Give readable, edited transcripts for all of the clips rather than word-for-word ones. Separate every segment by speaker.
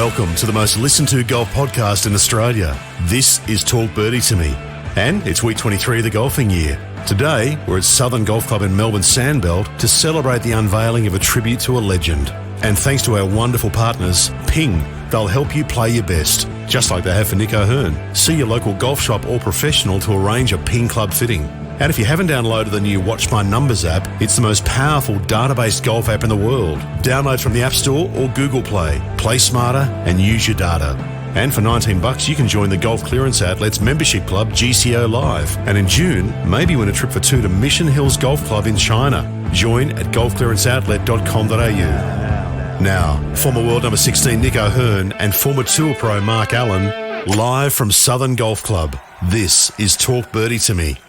Speaker 1: Welcome to the most listened to golf podcast in Australia. This is Talk Birdie to Me, and it's week 23 of the golfing year. Today, we're at Southern Golf Club in Melbourne Sandbelt to celebrate the unveiling of a tribute to a legend. And thanks to our wonderful partners, Ping, they'll help you play your best, just like they have for Nick O'Hearn. See your local golf shop or professional to arrange a Ping club fitting. And if you haven't downloaded the new Watch My Numbers app, it's the most powerful database golf app in the world. Download from the App Store or Google Play. Play smarter and use your data. And for $19, you can join the Golf Clearance Outlet's membership club, GCO Live. And in June, maybe win a trip for two to Mission Hills Golf Club in China. Join at golfclearanceoutlet.com.au. Now, former world number 16 Nick O'Hearn and former tour pro Mark Allen, live from Southern Golf Club. This is Talk Birdie to Me.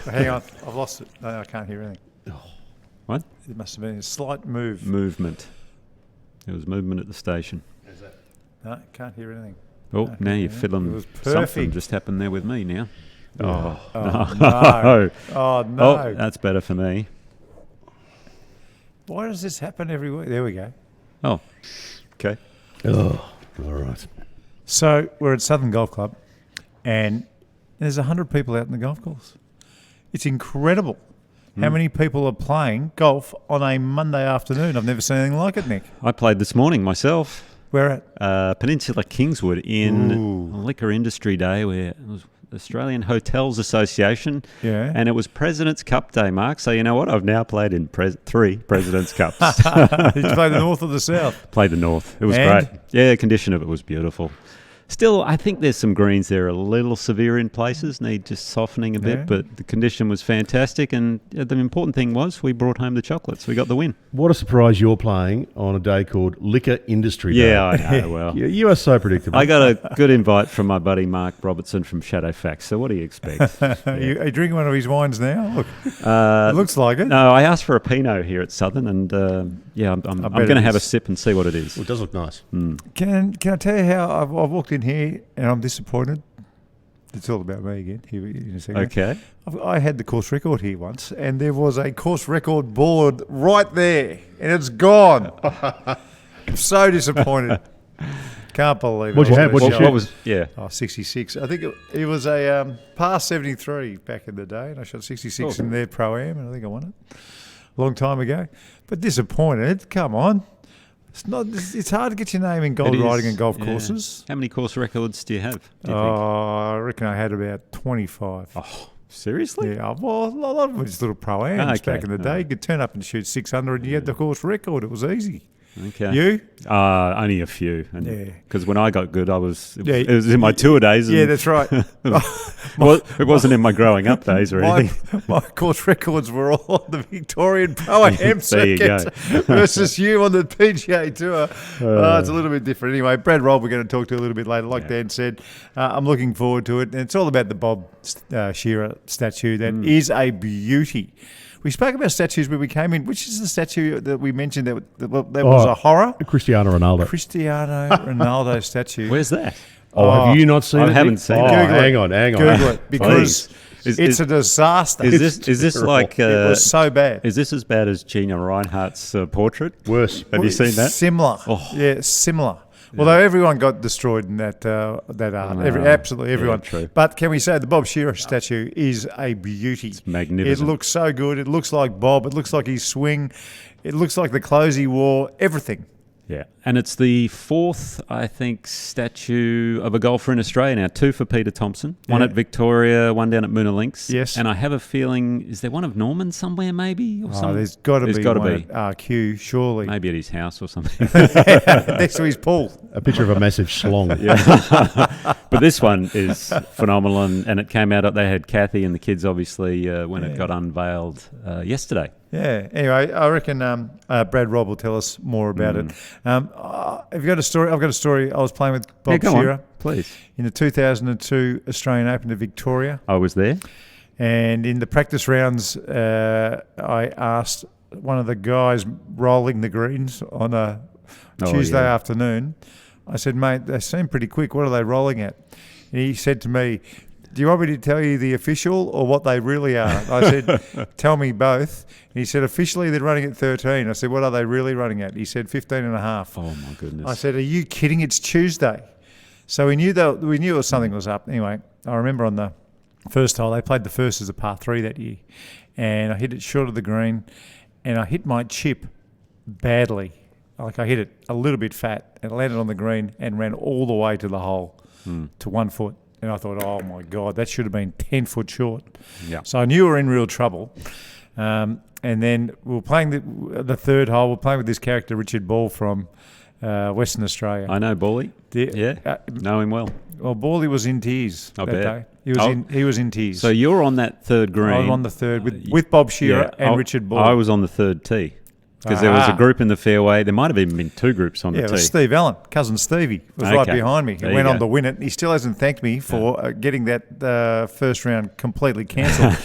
Speaker 2: Hang on, I've lost it. No, I can't hear anything.
Speaker 3: What?
Speaker 2: It must have been a slight move.
Speaker 3: Movement. There was movement at the station.
Speaker 2: No, can't hear anything.
Speaker 3: Oh,
Speaker 2: No,
Speaker 3: now you're
Speaker 2: it
Speaker 3: fiddling.
Speaker 2: was
Speaker 3: Something
Speaker 2: perfect.
Speaker 3: just happened there with me now.
Speaker 2: No.
Speaker 3: No.
Speaker 2: Oh, no.
Speaker 3: Oh, that's better for me.
Speaker 2: Why does this happen every week? There we go.
Speaker 3: Oh, okay.
Speaker 1: Oh, all right.
Speaker 2: So we're at Southern Golf Club, and there's 100 people out in the golf course. It's incredible how many people are playing golf on a Monday afternoon. I've never seen anything like it, Nick.
Speaker 3: I played this morning myself.
Speaker 2: Where at?
Speaker 3: Peninsula Kingswood in Liquor Industry Day, where it was Australian Hotels Association.
Speaker 2: Yeah.
Speaker 3: And it was President's Cup Day, Mark. So you know what? I've now played in 3 President's Cups.
Speaker 2: Did you play the north or the south?
Speaker 3: Played the north. It was
Speaker 2: And?
Speaker 3: great. Yeah, the condition of it was beautiful. Still, I think there's some greens there a little severe in places, need just softening a bit,
Speaker 2: Yeah.
Speaker 3: but the condition was fantastic, and the important thing was we brought home the chocolates. We got the win.
Speaker 1: What a surprise you're playing on a day called Liquor Industry Day.
Speaker 3: Yeah, I know. Well,
Speaker 1: You are so predictable.
Speaker 3: I got a good invite from my buddy Mark Robertson from Shadow Facts, so what do you expect?
Speaker 2: Are you drinking one of his wines now? Look, it looks like it.
Speaker 3: No, I asked for a Pinot here at Southern, and I'm
Speaker 2: bet
Speaker 3: going to
Speaker 2: it
Speaker 3: have a
Speaker 2: is.
Speaker 3: sip and see what it is.
Speaker 1: Well, it does look nice.
Speaker 2: Can I tell you how I've walked in here and I'm disappointed? It's all about me again. Here in a second.
Speaker 3: Okay.
Speaker 2: I had the course record here once, and there was a course record board right there, and it's gone. I'm so disappointed. Can't believe it.
Speaker 1: What'd you have? What'd you shoot?
Speaker 3: What was, yeah.
Speaker 2: Oh, 66. I think it was a par 73 back in the day, and I shot 66 in their Pro-Am, and I think I won it a long time ago. But disappointed. Come on. It's not. It's hard to get your name in gold
Speaker 3: It is,
Speaker 2: riding and golf
Speaker 3: yeah.
Speaker 2: courses.
Speaker 3: How many course records do you have, do you think?
Speaker 2: I reckon I had about 25.
Speaker 3: Oh, seriously?
Speaker 2: Yeah, well, a lot of them were just little Pro-Ams
Speaker 3: Okay,
Speaker 2: back in the day. You could turn up and shoot 600 and you had the course record. It was easy.
Speaker 3: Okay.
Speaker 2: You?
Speaker 3: Only a few.
Speaker 2: Yeah.
Speaker 3: Because when I got good, it was
Speaker 2: Yeah,
Speaker 3: in my tour days. And
Speaker 2: Yeah, that's right.
Speaker 3: it wasn't in my growing up days or anything.
Speaker 2: My course records were all on the Victorian Pro-Am
Speaker 3: There you
Speaker 2: circuit versus you on the PGA Tour. It's a little bit different. Anyway, Brad Robb we're going to talk to a little bit later. Like Dan said, I'm looking forward to it. And it's all about the Bob Shearer statue. That is a beauty. We spoke about statues when we came in. Which is the statue that we mentioned that was a horror?
Speaker 1: Cristiano Ronaldo.
Speaker 2: Cristiano Ronaldo statue.
Speaker 3: Where's that?
Speaker 1: Have you not seen it?
Speaker 3: I haven't
Speaker 1: Nick?
Speaker 3: seen
Speaker 1: Oh,
Speaker 3: it.
Speaker 1: hang on.
Speaker 2: Google it because
Speaker 3: Please.
Speaker 2: it's a disaster.
Speaker 3: Is this like?
Speaker 2: it was so bad.
Speaker 3: Is this as bad as Gina Reinhardt's portrait?
Speaker 1: Worse.
Speaker 3: Have you seen that?
Speaker 2: Similar.
Speaker 3: Oh.
Speaker 2: Yeah, similar. Although everyone got destroyed in that art. Absolutely everyone.
Speaker 3: Yeah, true.
Speaker 2: But can we say the Bob Shearer statue is a beauty. It's
Speaker 3: magnificent.
Speaker 2: It looks so good. It looks like Bob. It looks like his swing. It looks like the clothes he wore. Everything.
Speaker 3: Yeah, and it's the 4th, I think, statue of a golfer in Australia now. 2 for Peter Thomson, one
Speaker 2: Yeah.
Speaker 3: at Victoria, one down at Moona Links.
Speaker 2: Yes.
Speaker 3: And I have a feeling, is there one of Norman somewhere maybe? Or something?
Speaker 2: There's got to be
Speaker 3: There's gotta
Speaker 2: one
Speaker 3: be.
Speaker 2: at RQ, surely.
Speaker 3: Maybe at his house or something.
Speaker 2: Next to his pool.
Speaker 1: A picture of a massive schlong.
Speaker 3: But this one is phenomenal, and it came out, they had Kathy and the kids, obviously, when it got unveiled yesterday.
Speaker 2: Yeah. Anyway, I reckon Brad Robb will tell us more about it. Have you got a story? I've got a story. I was playing with Bob
Speaker 3: go
Speaker 2: Shearer
Speaker 3: on, please.
Speaker 2: in the 2002 Australian Open of Victoria.
Speaker 3: I was there.
Speaker 2: And in the practice rounds, I asked one of the guys rolling the greens on a Tuesday afternoon, I said, mate, they seem pretty quick. What are they rolling at? And he said to me, do you want me to tell you the official or what they really are? I said, tell me both. And he said, officially they're running at 13. I said, what are they really running at? He said, 15 and a half.
Speaker 3: Oh, my goodness.
Speaker 2: I said, are you kidding? It's Tuesday. So we knew something was up. Anyway, I remember on the first hole, they played the first as a par 3 that year. And I hit it short of the green. And I hit my chip badly. Like I hit it a little bit fat and landed on the green and ran all the way to the hole to 1 foot. And I thought, oh my God, that should have been 10 foot short.
Speaker 3: Yeah.
Speaker 2: So I knew we were in real trouble. And then we were playing the third hole. We're playing with this character, Richard Ball from Western Australia.
Speaker 3: I know Bally. Know him well.
Speaker 2: Well, Bally was in tears
Speaker 3: I
Speaker 2: that
Speaker 3: bet.
Speaker 2: day. He was in tears.
Speaker 3: So you're on that third green.
Speaker 2: I was on the third with Bob Shearer and Richard Ball.
Speaker 3: I was on the third tee. Because there was a group in the fairway. There might have even been 2 groups on the tee.
Speaker 2: Yeah, it was Steve Allen, cousin Stevie, was right behind me. He went on to win it. He still hasn't thanked me for getting that first round completely cancelled.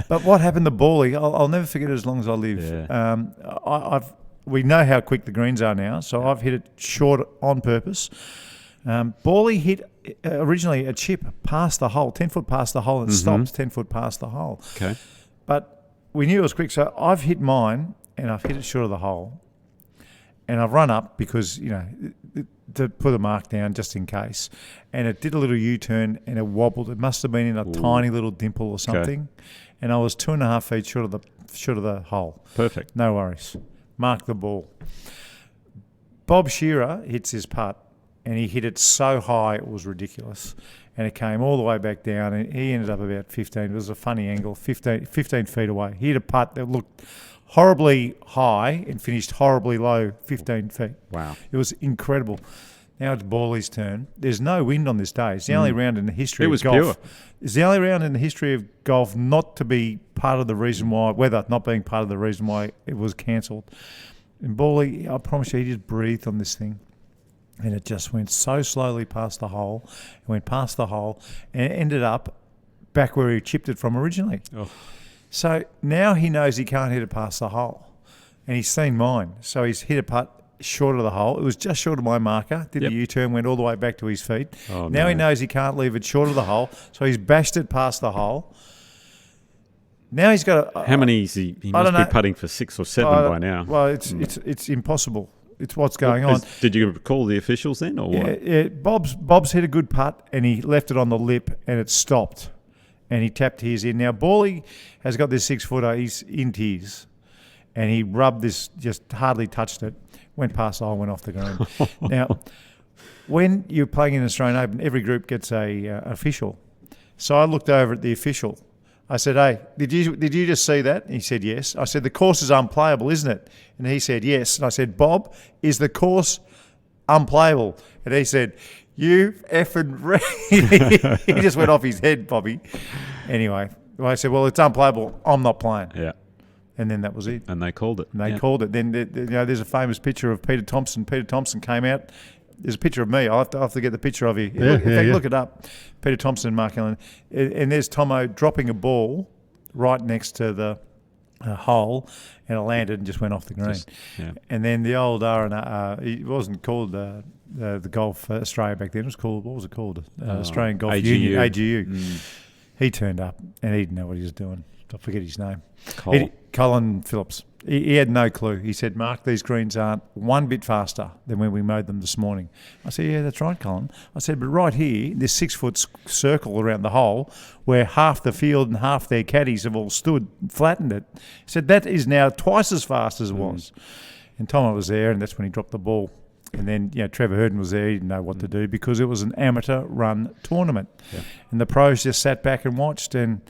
Speaker 2: But what happened to Bally, I'll never forget it as long as I live.
Speaker 3: Yeah.
Speaker 2: We know how quick the greens are now, so I've hit it short on purpose. Bally hit originally a chip past the hole, 10 foot past the hole, and stopped 10 foot past the hole.
Speaker 3: Okay.
Speaker 2: But we knew it was quick, so I've hit mine. And I've hit it short of the hole. And I've run up because, to put a mark down just in case. And it did a little U-turn and it wobbled. It must have been in a tiny little dimple or something. Okay. And I was 2.5 feet short of the hole.
Speaker 3: Perfect.
Speaker 2: No worries. Mark the ball. Bob Shearer hits his putt and he hit it so high it was ridiculous. And it came all the way back down and he ended up about 15. It was a funny angle, 15 feet away. He hit a putt that looked horribly high and finished horribly low, 15 feet.
Speaker 3: Wow.
Speaker 2: It was incredible. Now it's Bally's turn. There's no wind on this day. It's the only round in the history of golf.
Speaker 3: It was pure.
Speaker 2: It's the only round in the history of golf not to be part of the reason why, weather not being part of the reason why it was cancelled. And Bally, I promise you, he just breathed on this thing. And it just went so slowly past the hole. It went past the hole and it ended up back where he chipped it from originally. Oh. So now he knows he can't hit it past the hole. And he's seen mine. So he's hit a putt short of the hole. It was just short of my marker. Did the U-turn, went all the way back to his feet.
Speaker 3: Oh,
Speaker 2: now he knows he can't leave it short of the hole. So he's bashed it past the hole. Now he's got a...
Speaker 3: How many is he? He must be putting for 6 or 7 by now.
Speaker 2: Well, it's impossible. It's what's going on.
Speaker 3: Did you call the officials then or what?
Speaker 2: Yeah, Bob's hit a good putt and he left it on the lip and it stopped. And he tapped his in. Now, Bally has got this 6-footer. He's in tears. And he rubbed this, just hardly touched it, went past the hole, went off the ground. Now, when you're playing in the Australian Open, every group gets a official. So I looked over at the official. I said, hey, did you just see that? And he said, yes. I said, the course is unplayable, isn't it? And he said, yes. And I said, Bob, is the course unplayable? And he said, you effing he just went off his head, Bobby. Anyway, I said, well, it's unplayable. I'm not playing.
Speaker 3: Yeah.
Speaker 2: And then that was it.
Speaker 3: And they called it.
Speaker 2: And they called it. Then there's a famous picture of Peter Thomson. Peter Thomson came out. There's a picture of me. I'll have to get the picture of you. Look it up. Peter Thomson and Mark Allen. And there's Tomo dropping a ball right next to the hole, and it landed and just went off the green. And then the old R&R, it wasn't called the Golf Australia back then. It was called, what was it called? Australian Golf
Speaker 3: AGU.
Speaker 2: Union, AGU. He turned up and he didn't know what he was doing. I forget his name. Colin Phillips. He had no clue. He said, Mark, these greens aren't one bit faster than when we mowed them this morning. I said, yeah, that's right, Colin. I said, but right here, this 6-foot circle around the hole where half the field and half their caddies have all stood, flattened it. He said, that is now twice as fast as it was. And Tomo was there, and that's when he dropped the ball. And then, Trevor Herden was there. He didn't know what to do because it was an amateur-run tournament. Yeah. And the pros just sat back and watched. And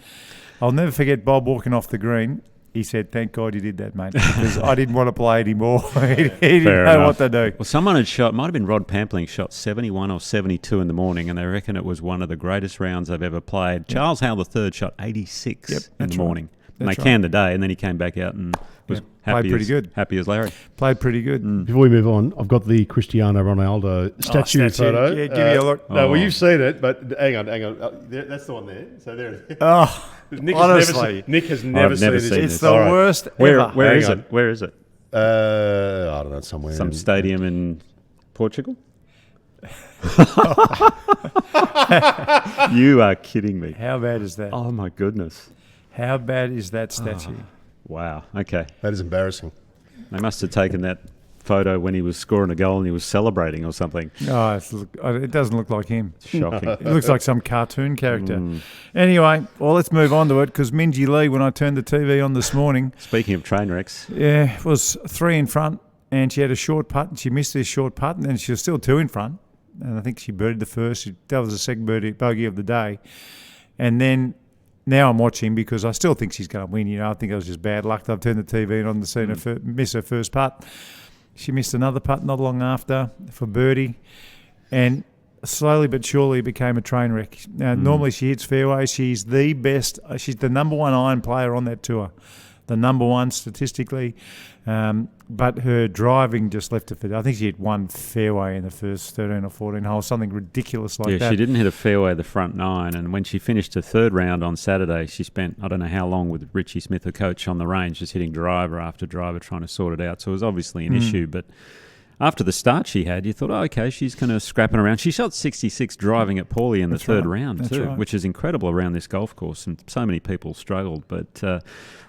Speaker 2: I'll never forget Bob walking off the green. He said, thank God you did that, mate, because I didn't want to play anymore. he didn't know what to do.
Speaker 3: Well, someone had shot, might have been Rod Pampling, shot 71 or 72 in the morning, and they reckon it was one of the greatest rounds they've ever played. Yep. Charles Howell III shot 86 in the morning. And they canned the day, and then he came back out and was
Speaker 2: played pretty good.
Speaker 3: Happy as Larry.
Speaker 2: Played pretty good.
Speaker 4: Before we move on, I've got the Cristiano Ronaldo statue photo.
Speaker 2: Yeah, give me a look.
Speaker 4: No, well, you've seen it, but hang on. That's the one there. So there it is.
Speaker 2: Oh,
Speaker 4: Nick has never seen this.
Speaker 2: It's the worst ever.
Speaker 3: Where is it? Where is it?
Speaker 4: I don't know, somewhere.
Speaker 3: Some stadium in Portugal? You are kidding me.
Speaker 2: How bad is that?
Speaker 3: Oh, my goodness.
Speaker 2: How bad is that statue?
Speaker 3: Wow. Okay.
Speaker 4: That is embarrassing.
Speaker 3: They must have taken that photo when he was scoring a goal and he was celebrating or something.
Speaker 2: Oh, it doesn't look like him.
Speaker 3: Shocking.
Speaker 2: It looks like some cartoon character. Anyway, well, let's move on to it because Minjee Lee, when I turned the TV on this morning,
Speaker 3: Speaking of train wrecks,
Speaker 2: was 3 in front and she had a short putt and she missed this short putt and then she was still 2 in front. And I think she birdied the first. That was the second bogey of the day. And then now I'm watching because I still think she's going to win. I think it was just bad luck. I've turned the TV on to see her miss her first putt. She missed another putt not long after for birdie, and slowly but surely it became a train wreck. Now, normally she hits fairways. She's the best. She's the number one iron player on that tour, the number one statistically. But her driving just left her for. I think she hit one fairway in the first 13 or 14 holes, something ridiculous like that.
Speaker 3: Yeah, she didn't hit a fairway the front 9, and when she finished her third round on Saturday, she spent I don't know how long with Richie Smith, her coach, on the range, just hitting driver after driver, trying to sort it out. So it was obviously an issue, but after the start she had, you thought, oh, okay, she's kind of scrapping around. She shot 66 driving at Paulie in the third round too, which is incredible around this golf course, and so many people struggled. But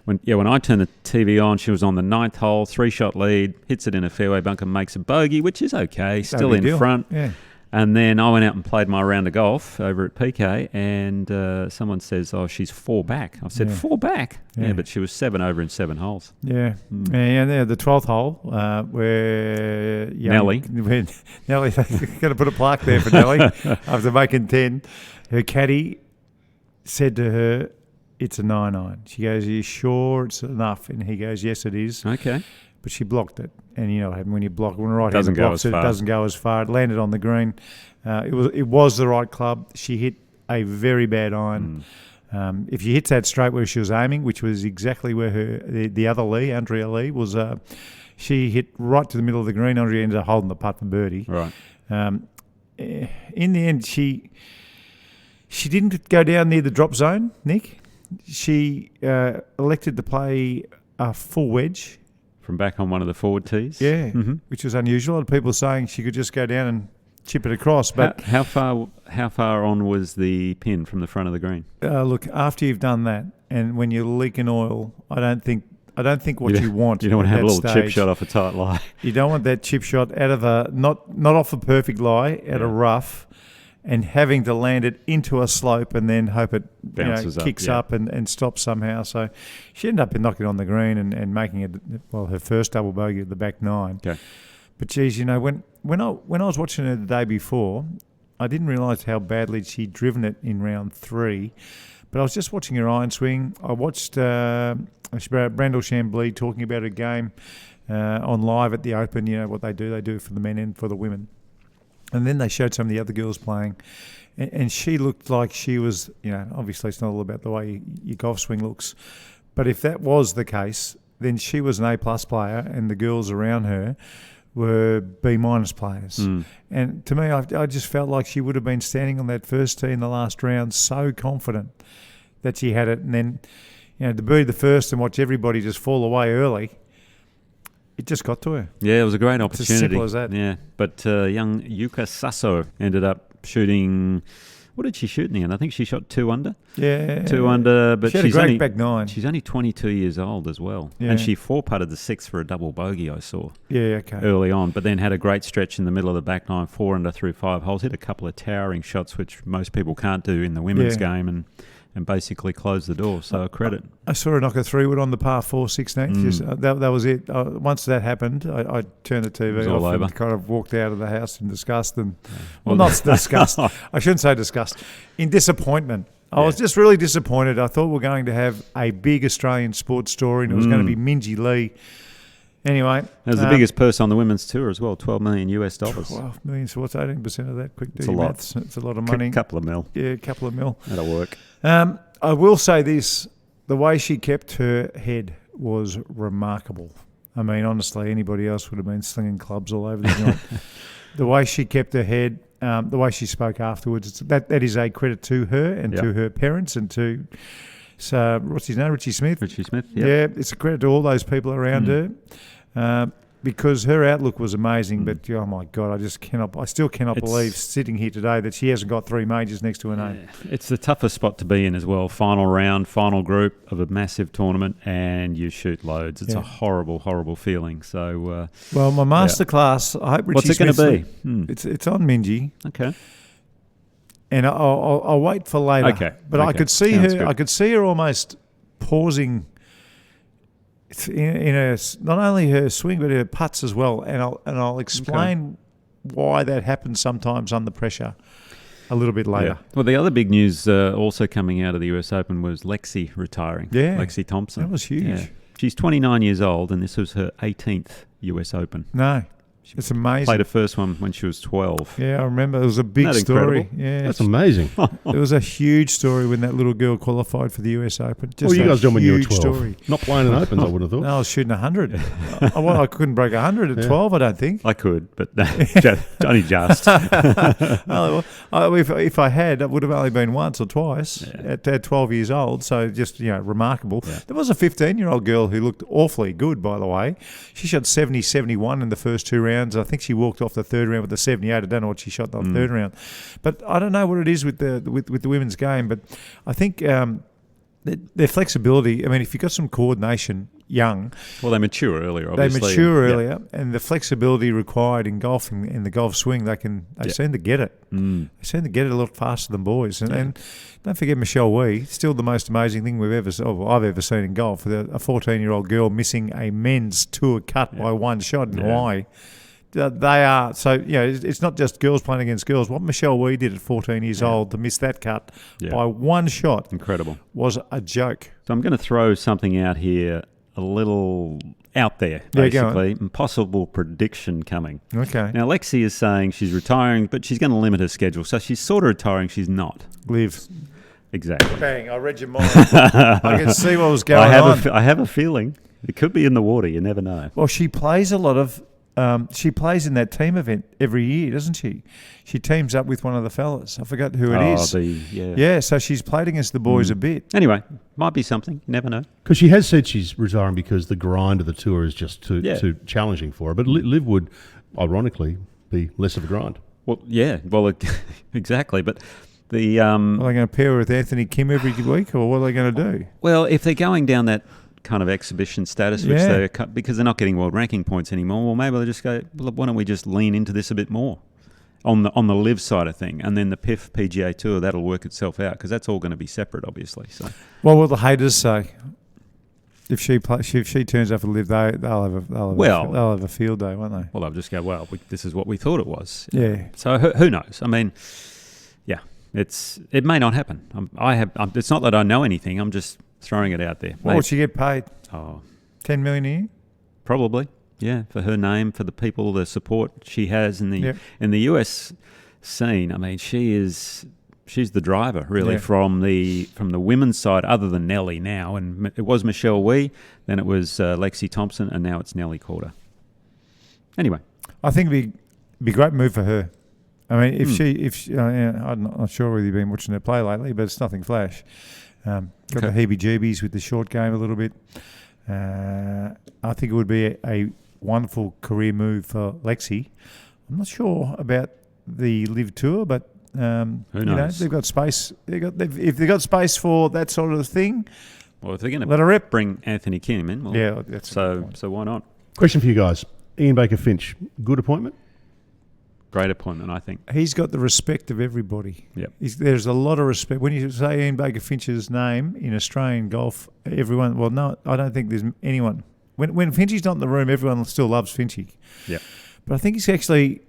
Speaker 3: when I turned the TV on, she was on the 9th hole, 3-shot lead, hits it in a fairway bunker, makes a bogey, which is okay, still in front.
Speaker 2: Yeah.
Speaker 3: And then I went out and played my round of golf over at PGA, and someone says, oh, she's 4 back. I said, 4 back? Yeah, but she was 7 over in 7 holes.
Speaker 2: Yeah. And the 12th hole where
Speaker 3: Nelly,
Speaker 2: Nelly, got to put a plaque there for Nelly after making 10. Her caddy said to her, it's a 9-9. She goes, are you sure it's enough? And he goes, yes, it is.
Speaker 3: Okay.
Speaker 2: But she blocked it. And you know what happened when you block, when a right
Speaker 3: doesn't
Speaker 2: hand
Speaker 3: go
Speaker 2: blocks
Speaker 3: as
Speaker 2: it,
Speaker 3: far.
Speaker 2: it doesn't go as far. It landed on the green. It was the right club. She hit a very bad iron. If she hits that straight where she was aiming, which was exactly where the other Lee, Andrea Lee, was, she hit right to the middle of the green. Andrea ended up holding the putt for birdie.
Speaker 3: Right.
Speaker 2: In the end, she didn't go down near the drop zone, Nick. She elected to play a full wedge.
Speaker 3: From back on one of the forward tees?
Speaker 2: Yeah, which was unusual. And people saying she could just go down and chip it across. But
Speaker 3: how far on was the pin from the front of the green?
Speaker 2: Look, after you've done that, and when you're leaking oil, I don't think what you want.
Speaker 3: You don't want to have a little chip
Speaker 2: stage.
Speaker 3: shot off a tight lie.
Speaker 2: You don't want that chip shot out of not off a perfect lie, out of rough, and having to land it into a slope and then hope it
Speaker 3: bounces
Speaker 2: kicks up and stops somehow. So she ended up knocking on the green and making it, her first double bogey at the back 9.
Speaker 3: Okay.
Speaker 2: But geez, when I was watching her the day before, I didn't realise how badly she'd driven it in round 3. But I was just watching her iron swing. I watched Brandel Chambly talking about her game on live at the Open. You know what they do for the men and for the women. And then they showed some of the other girls playing, and she looked like she was, obviously it's not all about the way your golf swing looks, but if that was the case, then she was an A-plus player, and the girls around her were B-minus players. And to me, I just felt like she would have been standing on that first tee in the last round, so confident that she had it, and then, to birdie the first and watch everybody just fall away early. It just got to her.
Speaker 3: Yeah, it was a great opportunity.
Speaker 2: It's as simple as that.
Speaker 3: Yeah, but young Yuka Sasso ended up shooting. What did she shoot in the end? I think she shot 2 under.
Speaker 2: Yeah,
Speaker 3: 2 under. But
Speaker 2: she had
Speaker 3: she's
Speaker 2: a great
Speaker 3: only
Speaker 2: back 9.
Speaker 3: She's only 22 years old as well,
Speaker 2: Yeah.
Speaker 3: and she 4-putted the 6th for a double bogey. I saw.
Speaker 2: Yeah, okay.
Speaker 3: Early on, but then had a great stretch in the middle of the back 9, 4 under through 5 holes. Hit a couple of towering shots, which most people can't do in the women's game, and basically closed the door. So a credit.
Speaker 2: I saw her knock a 3-wood on the par 4 16th. Just, that was it. Once that happened, I turned the TV off and kind of walked out of the house in disgust. And well, not disgust. I shouldn't say disgust. In disappointment. I was just really disappointed. I thought we were going to have a big Australian sports story, and it was going to be Minjee Lee. Anyway,
Speaker 3: it was the biggest purse on the women's tour as well, $12 million US.
Speaker 2: 12 million. So what's 18% of that? Quick do
Speaker 3: It's
Speaker 2: your
Speaker 3: a lot.
Speaker 2: maths. It's a lot of money.
Speaker 3: A couple of mil.
Speaker 2: Yeah, a couple of mil.
Speaker 3: That'll work.
Speaker 2: I will say this: the way she kept her head was remarkable. I mean, honestly, anybody else would have been slinging clubs all over the joint. The way she kept her head, the way she spoke afterwards, that is a credit to her and to her parents and to what's his name, Richie Smith.
Speaker 3: Richie Smith.
Speaker 2: Yeah, it's a credit to all those people around her. because her outlook was amazing. But oh my God, I still cannot believe sitting here today that she hasn't got 3 majors next to her name.
Speaker 3: It's the toughest spot to be in as well. Final round, final group of a massive tournament, and you shoot loads. It's a horrible, horrible feeling. So,
Speaker 2: well, my masterclass. I hope Richie
Speaker 3: what's it going to be?
Speaker 2: It's on Minjee.
Speaker 3: Okay.
Speaker 2: And I'll wait for later.
Speaker 3: Okay.
Speaker 2: But I could see
Speaker 3: Sounds
Speaker 2: her.
Speaker 3: good.
Speaker 2: I could see her almost pausing in her, not only her swing but her putts as well. And I'll explain why that happens sometimes under pressure a little bit later.
Speaker 3: Yeah. Well, the other big news also coming out of the US Open was Lexi retiring.
Speaker 2: Yeah.
Speaker 3: Lexi Thompson.
Speaker 2: That was huge.
Speaker 3: Yeah. She's 29 years old, and this was her 18th US Open.
Speaker 2: No. It's amazing.
Speaker 3: Played her first one when she was 12.
Speaker 2: Yeah, I remember. It was a big story.
Speaker 3: Incredible?
Speaker 2: Yeah,
Speaker 4: That's amazing.
Speaker 2: It was a huge story when that little girl qualified for the US Open.
Speaker 4: What were you guys doing when you were 12?
Speaker 2: Story.
Speaker 4: Not playing in Opens, I would have thought.
Speaker 2: No, I was shooting 100. I couldn't break 100 at 12, I don't think.
Speaker 3: I could, but only just.
Speaker 2: If I had, it would have only been once or twice at 12 years old. So just, remarkable. Yeah. There was a 15-year-old girl who looked awfully good, by the way. She shot 70-71 in the first 2 rounds. I think she walked off the third round with a 78. I don't know what she shot in the third round. But I don't know what it is with the women's game. But I think their flexibility, I mean, if you've got some coordination young.
Speaker 3: Well, they mature earlier, obviously.
Speaker 2: They mature earlier, and the flexibility required in golf, in the golf swing, they seem to get it. They seem to get it a lot faster than boys. And don't forget Michelle Wee, still the most amazing thing I've ever seen in golf. A 14-year-old girl missing a men's tour cut by one shot in Hawaii. They are, so, it's not just girls playing against girls. What Michelle Wee did at 14 years old to miss that cut by one shot.
Speaker 3: Incredible.
Speaker 2: Was a joke.
Speaker 3: So I'm going to throw something out here, a little out there, basically. Impossible prediction coming.
Speaker 2: Okay.
Speaker 3: Now, Lexi is saying she's retiring, but she's going to limit her schedule. So she's sort of retiring, she's not.
Speaker 2: Live.
Speaker 3: Exactly.
Speaker 2: Bang, I read your mind. I can see what was going on.
Speaker 3: I have a feeling it could be in the water. You never know.
Speaker 2: Well, she plays a lot of... she plays in that team event every year, doesn't she? She teams up with one of the fellas. I forgot who it is. Yeah, so she's played against the boys a bit.
Speaker 3: Anyway, might be something. You never know.
Speaker 4: Because she has said she's retiring because the grind of the tour is just too challenging for her. But Liv would, ironically, be less of a grind.
Speaker 3: Well, yeah. Well, exactly. But the...
Speaker 2: Are they going to pair her with Anthony Kim every week, or what are they going to do?
Speaker 3: Well, if they're going down that kind of exhibition status, which they're because they're not getting world ranking points anymore. Well, maybe they'll just go, well, why don't we just lean into this a bit more on the live side of thing, and then the PIF PGA Tour, that'll work itself out because that's all going to be separate, obviously. So,
Speaker 2: what will the haters say if she turns up and live? They'll have a field day, won't they?
Speaker 3: Well, they'll just go, well, this is what we thought it was.
Speaker 2: Yeah.
Speaker 3: So who knows? I mean, it may not happen. It's not that I know anything. I'm just throwing it out there.
Speaker 2: What would she get paid?
Speaker 3: Oh,
Speaker 2: $10 million a year?
Speaker 3: Probably, yeah. For her name, for the people, the support she has in the US scene. I mean, she's the driver really from the women's side, other than Nelly now. And it was Michelle Wee, then it was Lexi Thompson, and now it's Nelly Corder. Anyway,
Speaker 2: I think it'd be a great move for her. I mean, if she I'm not sure whether you've been watching her play lately, but it's nothing flash. Got the heebie-jeebies with the short game a little bit. I think it would be a wonderful career move for Lexi. I'm not sure about the Live Tour, but
Speaker 3: who knows?
Speaker 2: They've got space. If they've got space for that sort of thing,
Speaker 3: well, if they're going
Speaker 2: let her rip.
Speaker 3: Bring Anthony Kim in, well,
Speaker 2: that's
Speaker 3: so why not?
Speaker 4: Question for you guys: Ian Baker Finch, good appointment?
Speaker 3: Great appointment, I think.
Speaker 2: He's got the respect of everybody.
Speaker 3: Yep.
Speaker 2: There's a lot of respect. When you say Ian Baker Finch's name in Australian golf, everyone... Well, no, I don't think there's anyone... When Finchie's not in the room, everyone still loves Finchie.
Speaker 3: Yeah.
Speaker 2: But I think he's actually...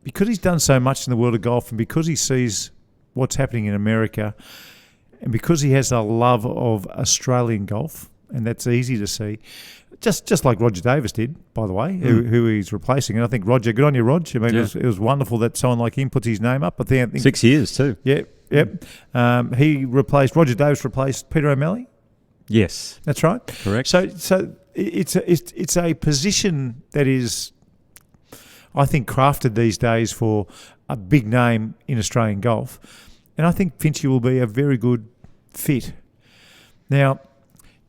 Speaker 2: Because he's done so much in the world of golf and because he sees what's happening in America and because he has a love of Australian golf, and that's easy to see... Just like Roger Davis did, by the way, who he's replacing. And I think Roger, good on you, Rog. I mean, it was wonderful that someone like him puts his name up. I think
Speaker 3: 6 years too.
Speaker 2: Yep. Roger Davis replaced Peter O'Malley.
Speaker 3: Yes,
Speaker 2: that's right.
Speaker 3: Correct.
Speaker 2: So it's a position that is, I think, crafted these days for a big name in Australian golf, and I think Finchie will be a very good fit. Now,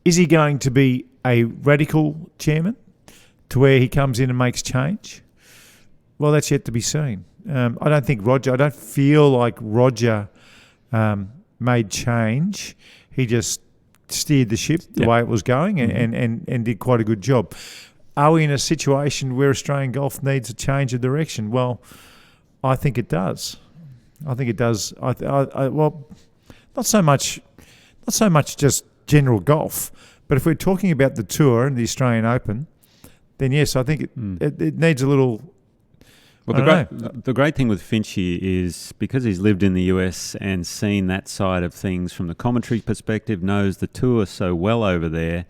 Speaker 2: is he going to be a radical chairman? to where he comes in and makes change? Well, that's yet to be seen. I don't feel like Roger made change. He just steered the ship the way it was going and did quite a good job. Are we in a situation where Australian golf needs a change of direction? Well, I think it does. Well, not so much just general golf, but if we're talking about the tour and the Australian Open, then yes, I think it needs a little.
Speaker 3: Well, the great thing with Finchie is because he's lived in the US and seen that side of things from the commentary perspective, knows the tour so well over there,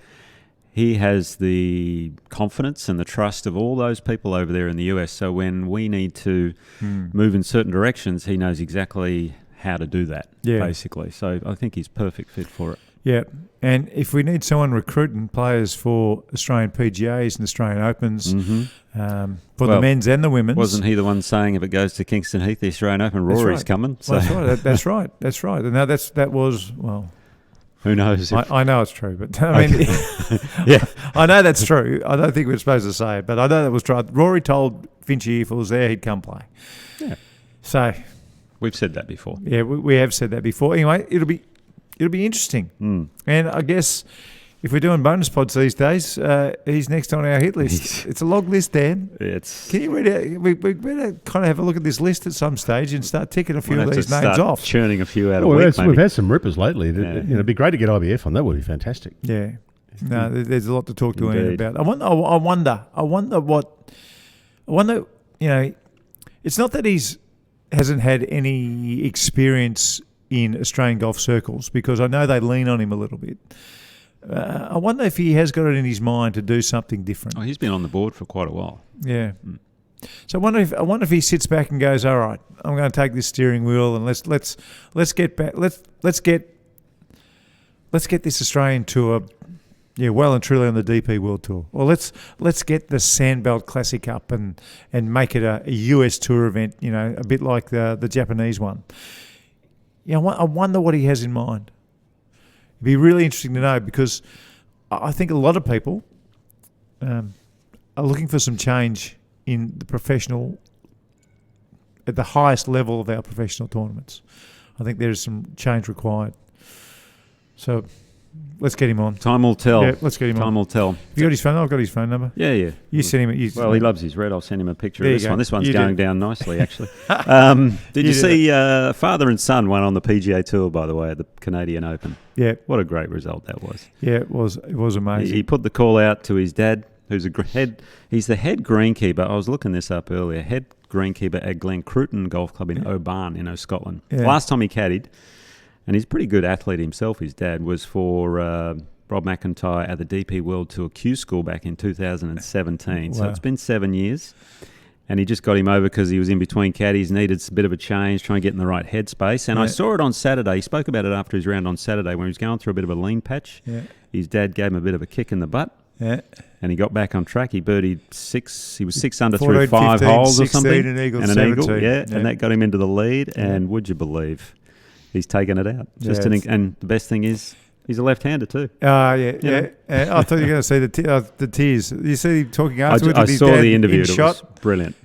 Speaker 3: he has the confidence and the trust of all those people over there in the US. So when we need to move in certain directions, he knows exactly how to do that, basically. So I think he's perfect fit for it.
Speaker 2: Yeah, and if we need someone recruiting players for Australian PGAs and Australian Opens, for the men's and the women's.
Speaker 3: Wasn't he the one saying if it goes to Kingston Heath, the Australian Open, Rory's coming? So.
Speaker 2: Well, that's right. That's right. And now that was, well...
Speaker 3: Who knows?
Speaker 2: I know it's true, but I mean... yeah, I know that's true. I don't think we're supposed to say it, but I know that was true. Rory told Finchie if it was there, he'd come play.
Speaker 3: Yeah.
Speaker 2: So...
Speaker 3: We've said that before.
Speaker 2: Yeah, we have said that before. Anyway, it'll be interesting. And I guess if we're doing bonus pods these days, he's next on our hit list. It's a long list, Dan. Can you read it? We better kind of have a look at this list at some stage and start ticking a few of these names off.
Speaker 3: Churning a few out a week,
Speaker 4: we've had some rippers lately. It'd be great to get IBF on. That would be fantastic.
Speaker 2: Yeah. No, there's a lot to talk to Ian about. I wonder, it's not that he's hasn't had any experience in Australian golf circles, because I know they lean on him a little bit. I wonder if he has got it in his mind to do something different.
Speaker 3: Oh, he's been on the board for quite a while.
Speaker 2: Yeah. So I wonder if he sits back and goes, all right, I'm going to take this steering wheel and let's get back. Let's get this Australian tour, well and truly on the DP World Tour. Or let's get the Sandbelt Classic up and make it a US Tour event. A bit like the Japanese one. I wonder what he has in mind. It'd be really interesting to know, because I think a lot of people are looking for some change in the professional, at the highest level of our professional tournaments. I think there is some change required. So let's get him on.
Speaker 3: Time will tell.
Speaker 2: Yeah, let's get him on.
Speaker 3: Time will tell.
Speaker 2: Have you got his phone? I've got his phone number.
Speaker 3: Yeah.
Speaker 2: You send him.
Speaker 3: Well, he loves his red. I'll send him a picture of this one. This one's going down nicely, actually. Did you see father and son won on the PGA Tour, by the way, at the Canadian Open?
Speaker 2: Yeah.
Speaker 3: What a great result that was.
Speaker 2: Yeah, it was amazing.
Speaker 3: He put the call out to his dad, who's he's the head greenkeeper. I was looking this up earlier. Head greenkeeper at Glen Cruton Golf Club in Oban, Scotland. Yeah. Last time he caddied, and he's a pretty good athlete himself, his dad, was for Rob McIntyre at the DP World Tour Q School back in 2017. Wow. So it's been 7 years. And he just got him over because he was in between caddies, needed a bit of a change, trying to get in the right headspace. And I saw it on Saturday. He spoke about it after his round on Saturday when he was going through a bit of a lean patch. Yeah. His dad gave him a bit of a kick in the butt. Yeah. And he got back on track. He birdied 6. He was 6 under
Speaker 2: 14,
Speaker 3: through 5
Speaker 2: 15,
Speaker 3: holes
Speaker 2: 16,
Speaker 3: or something.
Speaker 2: and an
Speaker 3: eagle. Yeah. And that got him into the lead. Yeah. And would you believe, he's taken it out. And the best thing is, he's a left-hander too.
Speaker 2: Yeah. I thought you were going to see the tears. You see him talking afterwards.
Speaker 3: I saw the interview. It was brilliant.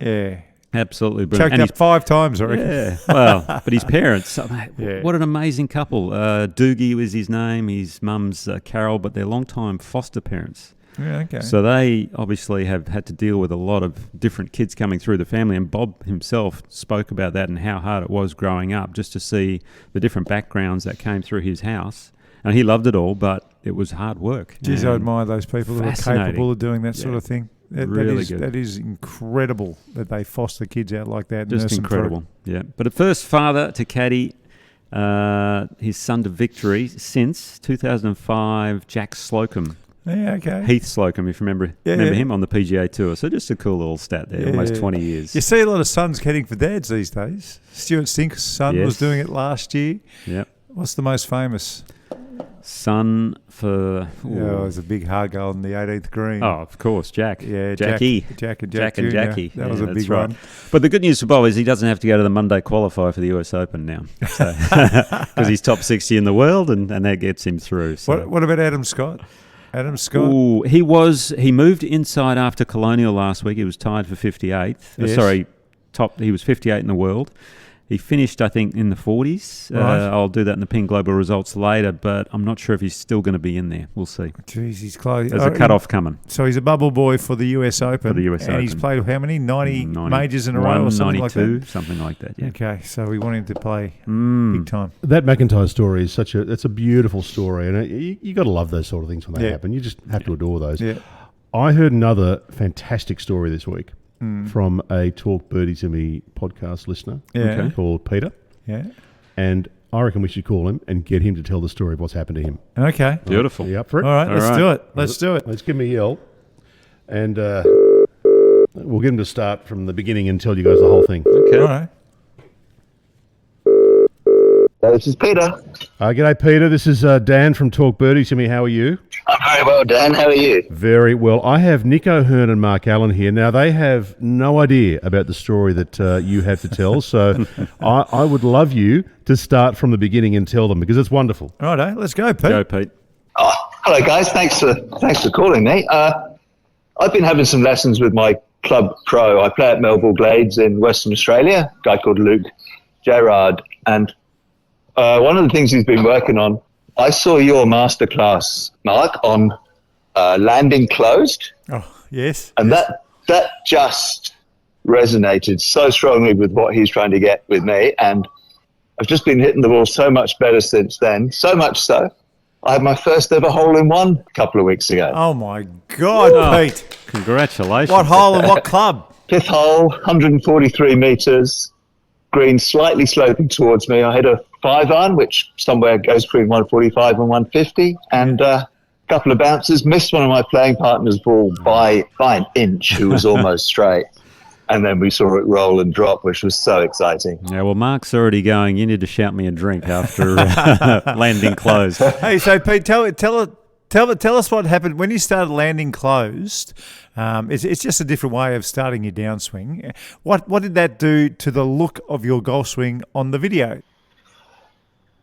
Speaker 2: Yeah.
Speaker 3: Absolutely brilliant.
Speaker 2: Choked up 5 times, I reckon.
Speaker 3: Yeah. Well, but his parents, what an amazing couple. Doogie was his name. His mum's Carol, but they're long-time foster parents.
Speaker 2: Yeah, okay.
Speaker 3: So they obviously have had to deal with a lot of different kids coming through the family, and Bob himself spoke about that and how hard it was growing up, just to see the different backgrounds that came through his house. And he loved it all, but it was hard work.
Speaker 2: Geez, I admire those people who are capable of doing that sort of thing.
Speaker 3: Really good.
Speaker 2: That is incredible that they foster kids out like that.
Speaker 3: Just incredible, yeah. But at first, father to caddy, his son to victory since 2005, Jack Slocum.
Speaker 2: Yeah, okay.
Speaker 3: Heath Slocum, if you remember him on the PGA Tour. So just a cool little stat there, almost 20 years.
Speaker 2: You see a lot of sons caddying for dads these days. Stuart Sink's son was doing it last year.
Speaker 3: Yep.
Speaker 2: What's the most famous?
Speaker 3: Son for...
Speaker 2: it was a big hard goal on the 18th green.
Speaker 3: Oh, of course, Jack.
Speaker 2: Yeah,
Speaker 3: Jackie.
Speaker 2: Jack and
Speaker 3: Jackie.
Speaker 2: That was a big one.
Speaker 3: But the good news for Bob is he doesn't have to go to the Monday qualifier for the US Open now. Because he's top 60 in the world, and that gets him through. So.
Speaker 2: What about Adam Scott? Adam Scott.
Speaker 3: Ooh, he moved inside after Colonial last week. He was tied for 58th.
Speaker 2: Yes.
Speaker 3: He was 58 in the world. He finished, I think, in the 40s.
Speaker 2: Right.
Speaker 3: I'll do that in the Ping Global results later, but I'm not sure if he's still going to be in there. We'll see.
Speaker 2: Jeez, he's close.
Speaker 3: There's a cut-off coming.
Speaker 2: So he's a bubble boy for the US Open.
Speaker 3: For the US
Speaker 2: and
Speaker 3: Open.
Speaker 2: he's played how many? 90 majors in a row or something like that?
Speaker 3: 92, something like that, yeah.
Speaker 2: Okay, so we want him to play big time.
Speaker 4: That McIntyre story is that's a beautiful story, and you got to love those sort of things when they happen. You just have to adore those.
Speaker 2: Yeah.
Speaker 4: I heard another fantastic story this week from a Talk Birdie to Me podcast listener called Peter.
Speaker 2: Yeah.
Speaker 4: And I reckon we should call him and get him to tell the story of what's happened to him.
Speaker 2: Okay.
Speaker 3: Beautiful.
Speaker 4: Are you up for it?
Speaker 2: All right, let's do it. Let's do it.
Speaker 4: Let's give him a yell. And we'll get him to start from the beginning and tell you guys the whole thing.
Speaker 3: Okay.
Speaker 2: All right.
Speaker 5: This is Peter.
Speaker 4: G'day, Peter. This is Dan from Talk Birdie to Me. How are you?
Speaker 5: I'm very well, Dan. How are you?
Speaker 4: Very well. I have Nick O'Hearn and Mark Allen here. Now, they have no idea about the story that you have to tell, so I would love you to start from the beginning and tell them, because it's wonderful.
Speaker 2: Righto, let's go, Pete.
Speaker 3: Go, Pete.
Speaker 5: Oh, hello, guys. Thanks for calling me. I've been having some lessons with my club pro. I play at Melbourne Glades in Western Australia. A guy called Luke Gerard, and one of the things he's been working on, I saw your masterclass, Mark, on landing closed.
Speaker 2: Oh, yes.
Speaker 5: And that just resonated so strongly with what he's trying to get with me. And I've just been hitting the ball so much better since then. So much so, I had my first ever hole-in-one a couple of weeks ago.
Speaker 2: Oh, my God, Pete.
Speaker 3: Congratulations.
Speaker 2: What hole and what club?
Speaker 5: Fifth hole, 143 metres, green slightly sloping towards me. I hit a 5-iron, which somewhere goes between 145 and 150, and a couple of bounces. Missed one of my playing partner's ball by an inch, who was almost straight. And then we saw it roll and drop, which was so exciting.
Speaker 3: Yeah, well, Mark's already going, you need to shout me a drink after landing closed.
Speaker 2: Hey, so Pete, tell us what happened when you started landing closed. It's just a different way of starting your downswing. What did that do to the look of your golf swing on the video?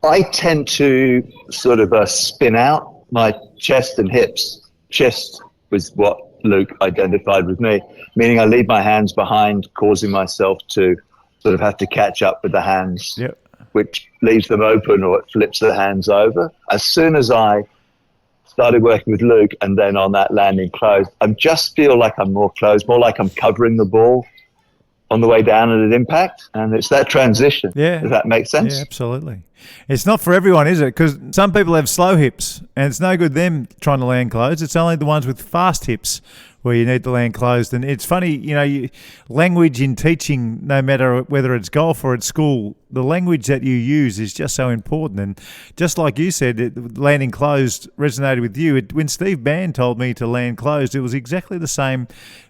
Speaker 5: I tend to sort of spin out my chest and hips. Chest was what Luke identified with me, meaning I leave my hands behind, causing myself to sort of have to catch up with the hands, which leaves them open or it flips the hands over. As soon as I started working with Luke and then on that landing close, I just feel like I'm more closed, more like I'm covering the ball on the way down at an impact. And it's that transition.
Speaker 2: Yeah.
Speaker 5: Does that make sense?
Speaker 2: Yeah, absolutely. It's not for everyone, is it? Because some people have slow hips and it's no good them trying to land closed. It's only the ones with fast hips where you need to land closed. And it's funny, language in teaching, no matter whether it's golf or at school, the language that you use is just so important. And just like you said, landing closed resonated with you. When Steve Bann told me to land closed, it was exactly the same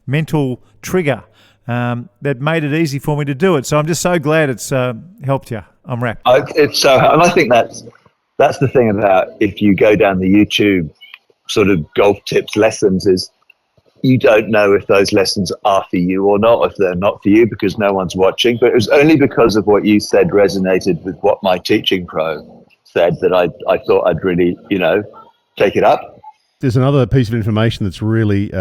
Speaker 2: mental trigger that made it easy for me to do it. So I'm just so glad it's helped you. I'm wrapped.
Speaker 5: And I think that's the thing about if you go down the YouTube sort of golf tips lessons is you don't know if those lessons are for you or not, if they're not for you because no one's watching. But it was only because of what you said resonated with what my teaching pro said that I thought I'd really, take it up.
Speaker 4: There's another piece of information that's really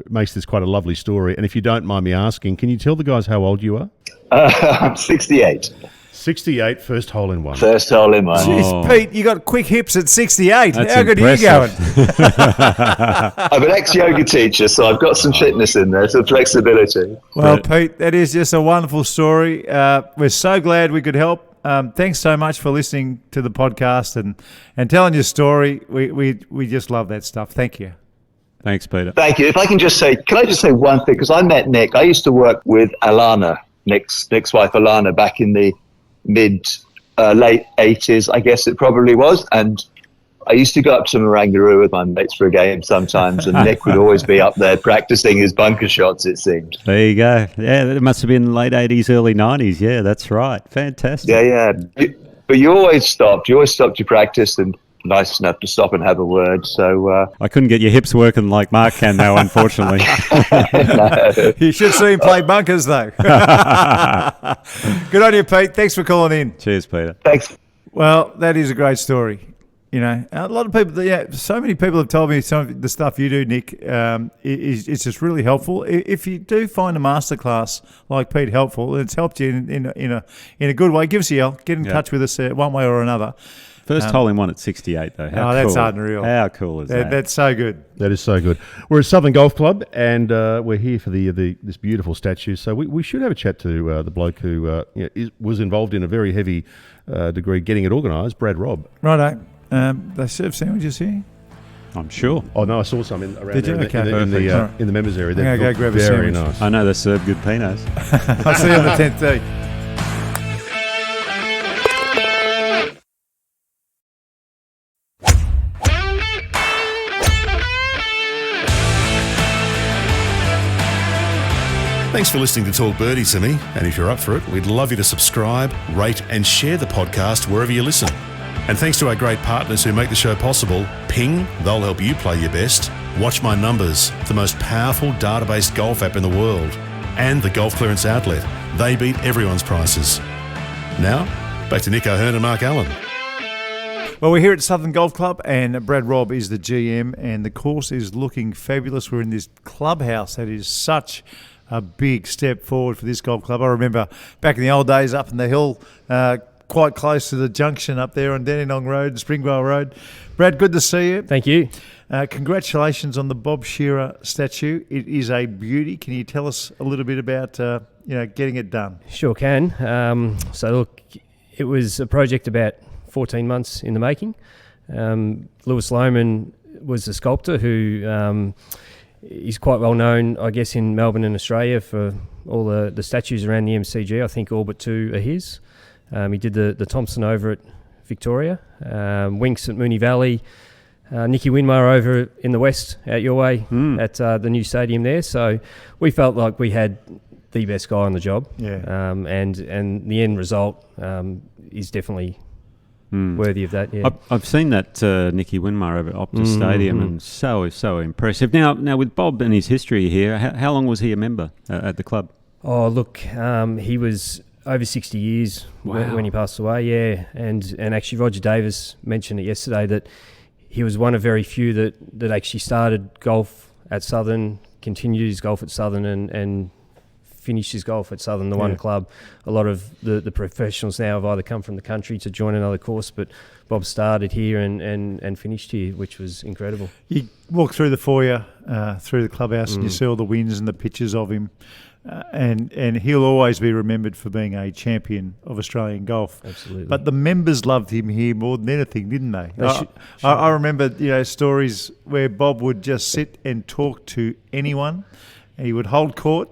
Speaker 4: makes this quite a lovely story. And if you don't mind me asking, can you tell the guys how old you are?
Speaker 5: I'm 68.
Speaker 4: 68, first hole in one.
Speaker 5: First hole in one.
Speaker 2: Jeez, Pete, you got quick hips at 68.
Speaker 3: That's
Speaker 2: how good are you going?
Speaker 5: I'm an ex-yoga teacher, so I've got some fitness in there, some flexibility.
Speaker 2: Well, Pete, that is just a wonderful story. We're so glad we could help. Thanks so much for listening to the podcast and telling your story. We just love that stuff. Thank you.
Speaker 3: Thanks, Peter.
Speaker 5: Thank you. If I can just say, can I just say one thing? Because I met Nick. I used to work with Alana, Nick's wife Alana, back in the late 80s, I guess it probably was. And I used to go up to Marangaroo with my mates for a game sometimes, and Nick would always be up there practicing his bunker shots, it seemed.
Speaker 3: There you go. Yeah, it must have been late 80s, early 90s. Yeah, that's right. Fantastic.
Speaker 5: Yeah. But you always stopped. You always stopped your practice and nice enough to stop and have a word. So
Speaker 3: I couldn't get your hips working like Mark can now, unfortunately.
Speaker 5: no.
Speaker 2: You should see him play bunkers, though. Good on you, Pete. Thanks for calling in.
Speaker 3: Cheers, Peter.
Speaker 5: Thanks.
Speaker 2: Well, that is a great story. You know, a lot of people, so many people have told me some of the stuff you do, Nick, is just really helpful. If you do find a masterclass like Pete helpful, it's helped you in a good way. Give us a yell. Get in touch with us one way or another.
Speaker 3: First hole in one at 68, though. How cool.
Speaker 2: That's unreal.
Speaker 3: How cool is that?
Speaker 2: That's so good.
Speaker 4: That is so good. We're at Southern Golf Club, and we're here for this beautiful statue. So we should have a chat to the bloke who was involved in a very heavy degree getting it organised, Brad Robb.
Speaker 2: Righto. They serve sandwiches here?
Speaker 3: I'm sure.
Speaker 4: Oh, no, I saw some around
Speaker 2: Did
Speaker 4: there
Speaker 2: you?
Speaker 4: in the members area.
Speaker 2: I'm going to go grab a
Speaker 4: very
Speaker 2: sandwich.
Speaker 4: nice.
Speaker 3: I know they serve good Pinots.
Speaker 2: I'll see you on the 10th tee.
Speaker 1: Thanks for listening to Talk Birdie to me, and if you're up for it, we'd love you to subscribe, rate and share the podcast wherever you listen. And thanks to our great partners who make the show possible, Ping, they'll help you play your best, Watch My Numbers, the most powerful database golf app in the world, and the Golf Clearance Outlet. They beat everyone's prices. Now, back to Nick O'Hearn and Mark Allen.
Speaker 2: Well, we're here at Southern Golf Club, and Brad Robb is the GM, and the course is looking fabulous. We're in this clubhouse that is such a big step forward for this golf club. I remember back in the old days up in the hill, quite close to the junction up there on Dandenong Road, Springvale Road. Brad, good to see you.
Speaker 6: Thank you.
Speaker 2: Congratulations on the Bob Shearer statue. It is a beauty. Can you tell us a little bit about getting it done?
Speaker 6: Sure can. So look, it was a project about 14 months in the making. Lewis Lohman was the sculptor who is quite well known, I guess, in Melbourne and Australia for all the statues around the MCG. I think all but two are his. He did the Thomson over at Victoria, Winks at Moonee Valley, Nicky Winmar over in the west out your way at the new stadium there. So we felt like we had the best guy on the job.
Speaker 2: Yeah.
Speaker 6: And the end result is definitely worthy of that. Yeah.
Speaker 3: I've seen that Nicky Winmar over at Optus Stadium, and so impressive. Now with Bob and his history here, how long was he a member at the club?
Speaker 6: Oh, look, he was over 60 years when he passed away, yeah. And actually Roger Davis mentioned it yesterday that he was one of very few that actually started golf at Southern, continued his golf at Southern and finished his golf at Southern, the one club. A lot of the professionals now have either come from the country to join another course, but Bob started here and finished here, which was incredible.
Speaker 2: You walk through the foyer, through the clubhouse, and you see all the wins and the pictures of him. And he'll always be remembered for being a champion of Australian golf.
Speaker 6: Absolutely.
Speaker 2: But the members loved him here more than anything, didn't they? I remember stories where Bob would just sit and talk to anyone. He would hold court,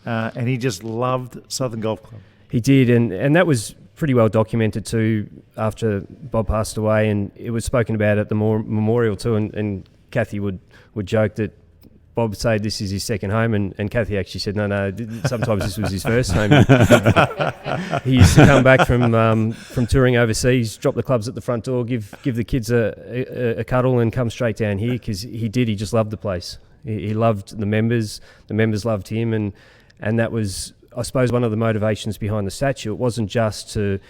Speaker 2: and he just loved Southern Golf Club.
Speaker 6: He did, and that was pretty well documented too after Bob passed away, and it was spoken about at the memorial too, and Kathy would joke that Bob said this is his second home, and Kathy actually said, no, sometimes this was his first home. He used to come back from touring overseas, drop the clubs at the front door, give the kids a cuddle and come straight down here because he just loved the place. He loved the members loved him, and that was, I suppose, one of the motivations behind the statue. It wasn't just to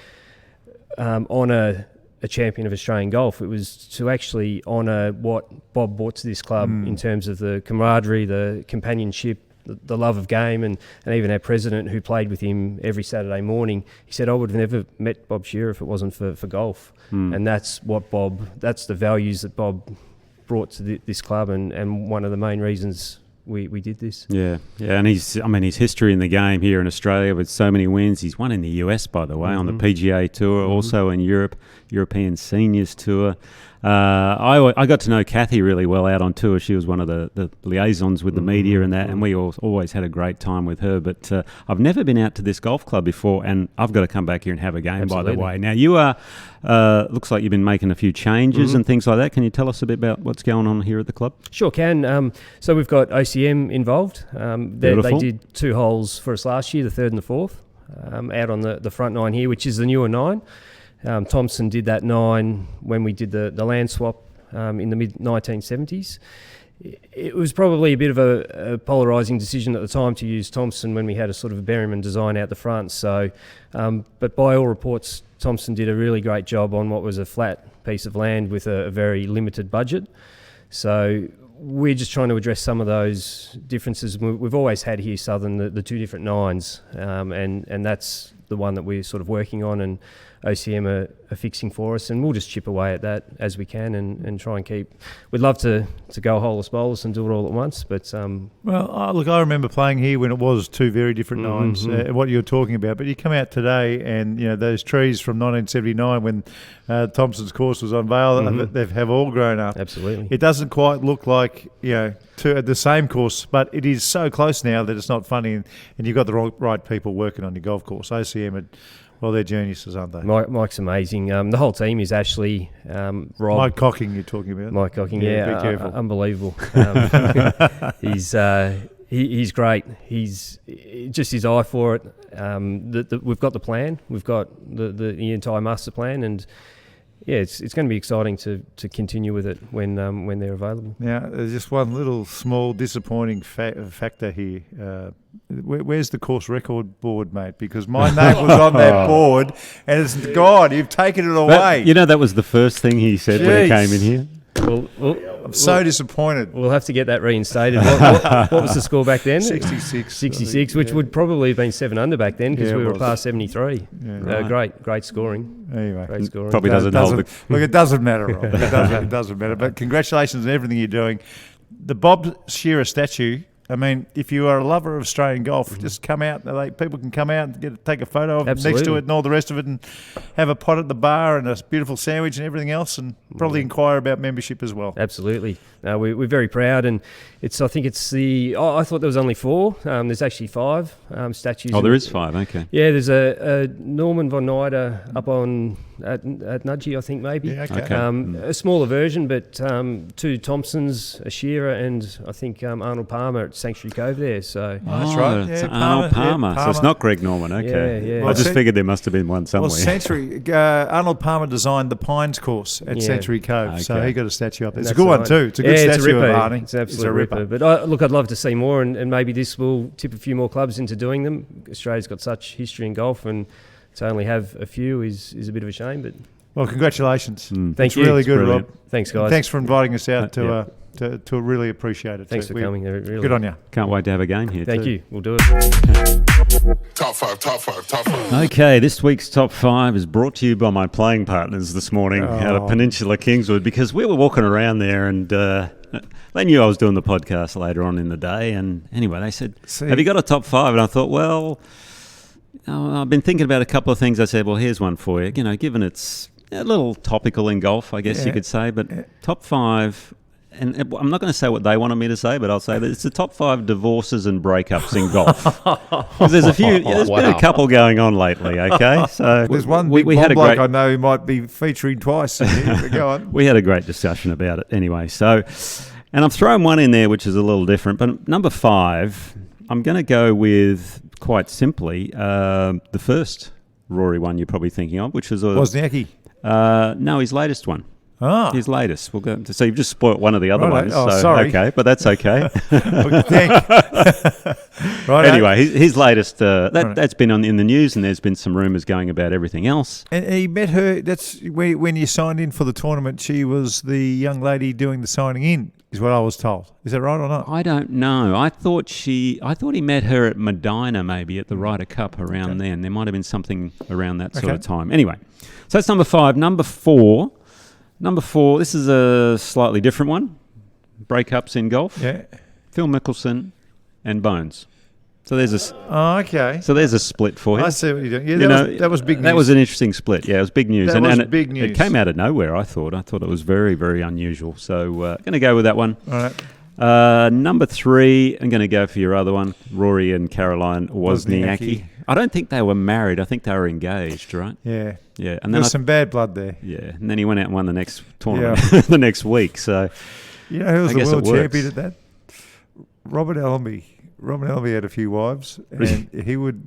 Speaker 6: honour a champion of Australian golf. It was to actually honour what Bob brought to this club in terms of the camaraderie, the companionship, the love of game, and even our president who played with him every Saturday morning. He said, I would have never met Bob Shearer if it wasn't for golf. And that's the values that Bob brought to this club, and one of the main reasons we did this. Yeah,
Speaker 3: and his history in the game here in Australia with so many wins. He's won in the US, by the way, on the PGA Tour, also in European Seniors Tour. I got to know Kathy really well out on tour. She was one of the liaisons with the media and that, and we always had a great time with her. But I've never been out to this golf club before, and I've got to come back here and have a game,
Speaker 6: Absolutely.
Speaker 3: by the way. Now, you are, looks like you've been making a few changes and things like that. Can you tell us a bit about what's going on here at the club?
Speaker 6: Sure can. So we've got OCM involved. They did 2 holes for us last year, the 3rd and the 4th, out on the front 9 here, which is the newer 9. Thomson did that 9 when we did the land swap in the mid-1970s. it was probably a bit of a polarising decision at the time to use Thomson when we had a sort of a Berryman design out the front. So, but by all reports, Thomson did a really great job on what was a flat piece of land with a very limited budget. So we're just trying to address some of those differences. We've always had here, Southern, the two different nines, and that's the one that we're sort of working on, and OCM are fixing for us, and we'll just chip away at that as we can and try and keep. We'd love to go holeless bowlers and do it all at once, but
Speaker 2: look, I remember playing here when it was two very different nines. What you're talking about, but you come out today, and those trees from 1979 when Thompson's course was unveiled, they have all grown up.
Speaker 6: Absolutely,
Speaker 2: it doesn't quite look like the same course, but it is so close now that it's not funny, and you've got the right people working on your golf course. OCM well, they're geniuses, aren't they?
Speaker 6: Mike's amazing. The whole team is actually Robb.
Speaker 2: Mike Cocking, you're talking about.
Speaker 6: Mike Cocking, yeah.
Speaker 2: Be careful.
Speaker 6: Unbelievable. He's great. He's just his eye for it. We've got the plan. We've got the entire master plan, and yeah, it's going to be exciting to continue with it when they're available.
Speaker 2: Now, there's just one little small disappointing factor here. Where's the course record board, mate? Because my name was on that board, and it's gone. You've taken it away.
Speaker 3: That was the first thing he said when he came in here.
Speaker 2: I'm so disappointed.
Speaker 6: We'll have to get that reinstated. What was the score back then?
Speaker 2: 66,
Speaker 6: which would probably have been 7 under back then because we were past 73.
Speaker 2: Yeah, right.
Speaker 6: Great scoring.
Speaker 2: Anyway,
Speaker 6: great scoring.
Speaker 3: Probably doesn't hold.
Speaker 2: Look, it doesn't matter, Rob. It doesn't matter. But congratulations on everything you're doing. The Bob Shearer statue. I mean, if you are a lover of Australian golf, just come out. People can come out and take a photo of it next to it and all the rest of it, and have a pot at the bar and a beautiful sandwich and everything else, and probably inquire about membership as well.
Speaker 6: Absolutely. We're very proud, and I think it's I thought there was only 4. There's actually 5 statues.
Speaker 3: Oh, there is 5. Okay.
Speaker 6: Yeah, there's a Norman von Nyder up on at Nudgee, I think maybe.
Speaker 2: Yeah, okay.
Speaker 6: A smaller version, but 2 Thompsons, a Shearer, and I think Arnold Palmer at Sanctuary Cove there. So
Speaker 2: that's right.
Speaker 3: It's Arnold Palmer. So it's not Greg Norman. Okay.
Speaker 6: Yeah.
Speaker 3: Well, I just figured there must have been one somewhere.
Speaker 2: Well, Sanctuary Arnold Palmer designed the Pines course at Sanctuary Cove, so he got a statue up there. It's a good one too. It's a good statue of Arnie.
Speaker 6: It's absolutely a ripper. But I'd love to see more, and maybe this will tip a few more clubs into doing them. Australia's got such history in golf, and to only have a few is a bit of a shame. But
Speaker 2: well, congratulations.
Speaker 6: Thank you.
Speaker 2: Really good, Rob.
Speaker 6: Thanks, guys.
Speaker 2: And thanks for inviting us out to really appreciate it.
Speaker 6: Thanks for coming. Really.
Speaker 2: Good on you.
Speaker 3: Can't wait to have a game here.
Speaker 6: Thank
Speaker 3: too.
Speaker 6: you. We'll do it.
Speaker 7: Top five.
Speaker 3: Okay, this week's top 5 is brought to you by my playing partners this morning out of Peninsula Kingswood, because we were walking around there and they knew I was doing the podcast later on in the day, and anyway, they said, have you got a top 5? And I thought, well, I've been thinking about a couple of things. I said, well, here's one for you. Given it's a little topical in golf, I guess you could say, but top 5... And I'm not going to say what they wanted me to say, but I'll say that it's the top 5 divorces and breakups in golf. Because there's been a couple going on lately, okay? So
Speaker 2: there's one we had a great, I know who might be featuring twice. Go on.
Speaker 3: We had a great discussion about it anyway. So, and I've thrown one in there which is a little different, but number 5, I'm going to go with, quite simply, the first Rory one you're probably thinking of, which was
Speaker 2: Wozniacki.
Speaker 3: No, his latest one. His latest. We'll go. So you've just spoilt one of the other ones.
Speaker 2: Oh, sorry.
Speaker 3: Okay, but that's okay.
Speaker 2: Right.
Speaker 3: Anyway, his latest. That's been in the news, and there's been some rumours going about everything else.
Speaker 2: And he met her. That's when you signed in for the tournament. She was the young lady doing the signing in, is what I was told. Is that right or not?
Speaker 3: I don't know. I thought he met her at Medina, maybe at the Ryder Cup around then. There might have been something around that sort of time. Anyway, so that's number 5. Number 4, this is a slightly different one. Breakups in golf.
Speaker 2: Yeah.
Speaker 3: Phil Mickelson and Bones. So there's
Speaker 2: okay.
Speaker 3: So there's a split for him.
Speaker 2: I see what you're doing. Yeah, that was big news.
Speaker 3: That was an interesting split. Yeah, it was big news.
Speaker 2: That was big news.
Speaker 3: It came out of nowhere, I thought. I thought it was very, very unusual. So going to go with that one.
Speaker 2: All right.
Speaker 3: Number 3, I'm going to go for your other one, Rory and Caroline Wozniacki. I don't think they were married. I think they were engaged, right?
Speaker 2: Yeah.
Speaker 3: Yeah. And
Speaker 2: there was some bad blood there.
Speaker 3: Yeah. And then he went out and won the next tournament the next week. So
Speaker 2: you know who was the world champion at that? Robert Allenby. Robert Allenby had a few wives, and he would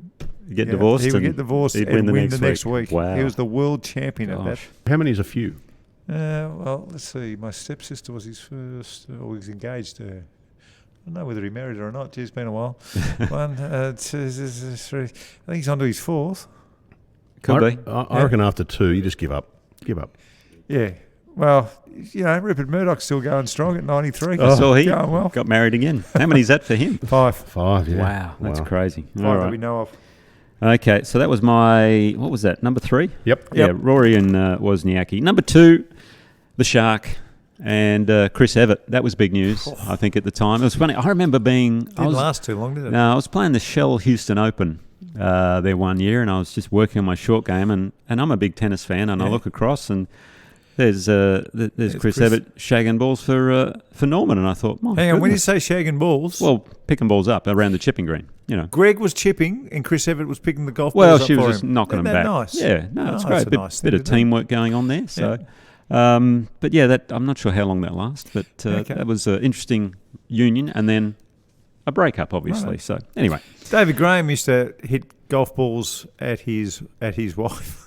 Speaker 3: get divorced.
Speaker 2: He would get divorced and win the next week.
Speaker 3: Wow.
Speaker 2: He was the world champion at that.
Speaker 4: How many is a few?
Speaker 2: Well, let's see. My stepsister was his first, or he's engaged. I don't know whether he married her or not. Gee, it's been a while. 1, 2, 3. I think he's on to his 4th.
Speaker 3: Could be.
Speaker 4: I reckon after 2, you just give up. Give up.
Speaker 2: Yeah. Well, Rupert Murdoch's still going strong at 93.
Speaker 3: I saw he
Speaker 2: going well.
Speaker 3: got married again. How many's that for him?
Speaker 2: 5.
Speaker 4: 5, yeah.
Speaker 3: Wow, that's crazy.
Speaker 2: 5
Speaker 3: All
Speaker 2: that
Speaker 3: right.
Speaker 2: we know of.
Speaker 3: Okay, so that was my, what was that, number 3?
Speaker 4: Yep.
Speaker 3: Yeah, Rory and Wozniacki. Number 2, the Shark and Chris Evert. That was big news, I think, at the time. It was funny. I remember being...
Speaker 2: Didn't last too long, did it?
Speaker 3: No, I was playing the Shell Houston Open there one year, and I was just working on my short game, and I'm a big tennis fan, and I look across, and there's Chris Evert shagging balls for Norman, and I thought, my
Speaker 2: Hang on, when you
Speaker 3: goodness.
Speaker 2: say shagging balls...
Speaker 3: Well, picking balls up around the chipping green,
Speaker 2: Greg was chipping and Chris Evert was picking the golf
Speaker 3: Well,
Speaker 2: balls
Speaker 3: she
Speaker 2: up
Speaker 3: was
Speaker 2: for
Speaker 3: just
Speaker 2: him.
Speaker 3: knocking
Speaker 2: Isn't
Speaker 3: them
Speaker 2: that
Speaker 3: back.
Speaker 2: nice?
Speaker 3: Yeah, no, it's great.
Speaker 2: That's a nice
Speaker 3: Bit
Speaker 2: thing
Speaker 3: of
Speaker 2: to do.
Speaker 3: teamwork going on there. So, but yeah, that I'm not sure how long that lasts, but that was an interesting union, and then a breakup, obviously.
Speaker 2: Right.
Speaker 3: So anyway,
Speaker 2: David Graham used to hit golf balls at his wife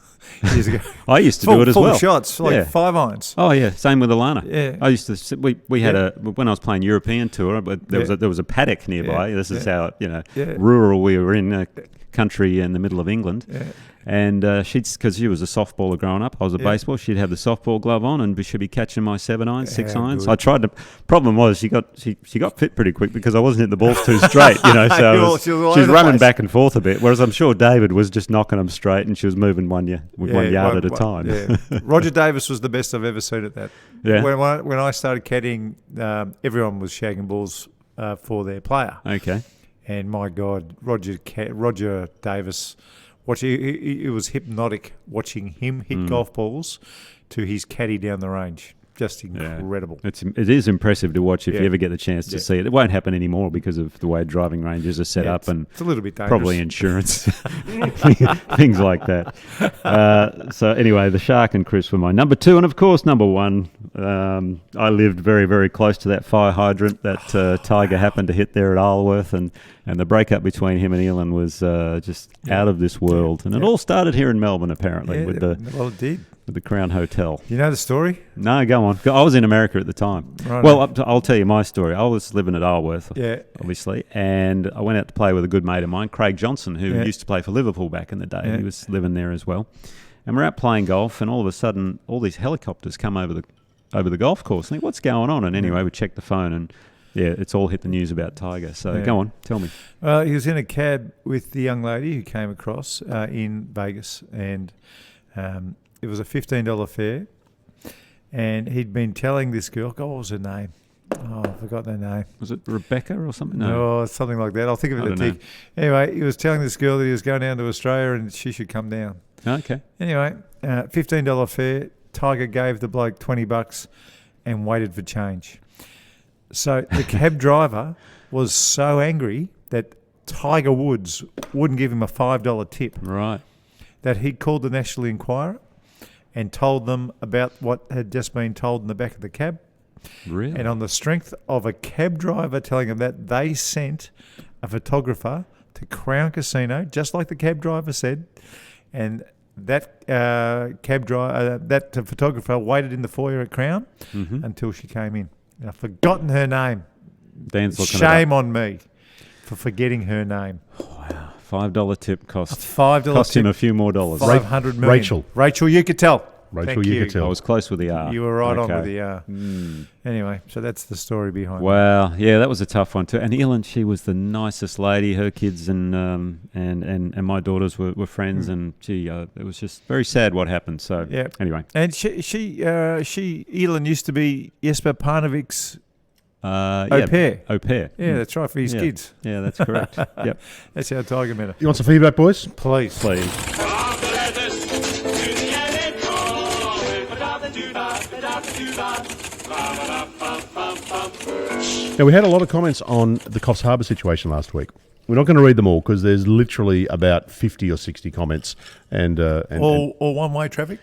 Speaker 2: years ago.
Speaker 3: I used to do it as
Speaker 2: full
Speaker 3: well.
Speaker 2: shots, like
Speaker 3: Yeah.
Speaker 2: 5 irons.
Speaker 3: Oh yeah, same with Alana.
Speaker 2: Yeah.
Speaker 3: I used to. We had when I was playing European tour, but there was a paddock nearby.
Speaker 2: Yeah.
Speaker 3: This is how
Speaker 2: Yeah.
Speaker 3: rural we were in, country in the middle of England.
Speaker 2: Yeah.
Speaker 3: And because she was a softballer growing up, I was a baseball. She'd have the softball glove on, and she'd be catching my 7 irons, 6 irons.
Speaker 2: good.
Speaker 3: I tried to. Problem was she got fit pretty quick because I wasn't hitting the balls too straight. So
Speaker 2: She was all
Speaker 3: she was
Speaker 2: over the
Speaker 3: running
Speaker 2: place.
Speaker 3: back and forth a bit. Whereas I'm sure David was just knocking them straight, and she was moving one yard at a time.
Speaker 2: Yeah. Roger Davis was the best I've ever seen at that.
Speaker 3: Yeah.
Speaker 2: When I started caddying, everyone was shagging balls for their player.
Speaker 3: Okay.
Speaker 2: And my God, Roger Davis, it was hypnotic watching him hit golf balls to his caddy down the range. Just incredible.
Speaker 3: It is impressive to watch if you
Speaker 2: Yeah.
Speaker 3: ever get the chance to see it. It won't happen anymore because of the way driving ranges are set up, and
Speaker 2: it's a little bit dangerous.
Speaker 3: probably insurance, things like that. So anyway, the Shark and Chris were my number 2, and of course number 1. I lived very, very close to that fire hydrant that Tiger happened to hit there at Isleworth, and the breakup between him and Elon was just out of this world. And it all started here in Melbourne, apparently, with
Speaker 2: it did.
Speaker 3: the Crown Hotel.
Speaker 2: You know the story?
Speaker 3: No, go on. I was in America at the time.
Speaker 2: Right.
Speaker 3: Well, I'll tell you my story. I was living at Isleworth,
Speaker 2: Yeah.
Speaker 3: obviously, and I went out to play with a good mate of mine, Craig Johnson, who used to play for Liverpool back in the day.
Speaker 2: Yeah.
Speaker 3: He was living there as well. And we're out playing golf, and all of a sudden, all these helicopters come over the golf course. And I think, what's going on? And anyway, we checked the phone, and it's all hit the news about Tiger. So go on, tell me.
Speaker 2: Well, he was in a cab with the young lady who came across in Vegas, and it was a $15 fare. And he'd been telling this girl, God, what was her name? Oh, I forgot her name.
Speaker 3: Was it Rebecca or something? No.
Speaker 2: No, something like that. I'll think of it
Speaker 3: I
Speaker 2: in a
Speaker 3: don't
Speaker 2: tick. Anyway, he was telling this girl that he was going down to Australia and she should come down.
Speaker 3: Okay.
Speaker 2: Anyway, $15 fare. Tiger gave the bloke $20 and waited for change. So the cab driver was so angry that Tiger Woods wouldn't give him a $5 tip,
Speaker 3: Right.
Speaker 2: that he called the National Enquirer and told them about what had just been told in the back of the cab.
Speaker 3: Really?
Speaker 2: And on the strength of a cab driver telling them that, they sent a photographer to Crown Casino, just like the cab driver said, and that that photographer waited in the foyer at Crown until she came in. And I've forgotten her name.
Speaker 3: Dan's looking
Speaker 2: Shame on me for forgetting her name.
Speaker 3: Wow. $5 tip cost
Speaker 2: $5
Speaker 3: cost him
Speaker 2: tip,
Speaker 3: a few more dollars.
Speaker 2: 500 million.
Speaker 4: Rachel.
Speaker 2: You could tell.
Speaker 4: Rachel,
Speaker 2: Thank
Speaker 4: you could tell.
Speaker 3: I was close with the R.
Speaker 2: You were right on
Speaker 3: Okay.
Speaker 2: with the R. Anyway, so that's the story behind it.
Speaker 3: Wow, yeah, that was a tough one too. And Elin, she was the nicest lady. Her kids and my daughters were friends, and it was just very sad what happened. So
Speaker 2: Yeah.
Speaker 3: anyway,
Speaker 2: And Elin used to be Jesper Parnevik's
Speaker 3: au
Speaker 2: pair.
Speaker 3: Au pair.
Speaker 2: Yeah, that's right, for his kids.
Speaker 3: Yeah, that's correct. Yep.
Speaker 2: That's how Tiger met her.
Speaker 4: You want some feedback, boys?
Speaker 2: Please.
Speaker 3: Please.
Speaker 4: Now, we had a lot of comments on the Coffs Harbour situation last week. We're not going to read them all because there's literally about 50 or 60 comments.
Speaker 2: All one-way traffic?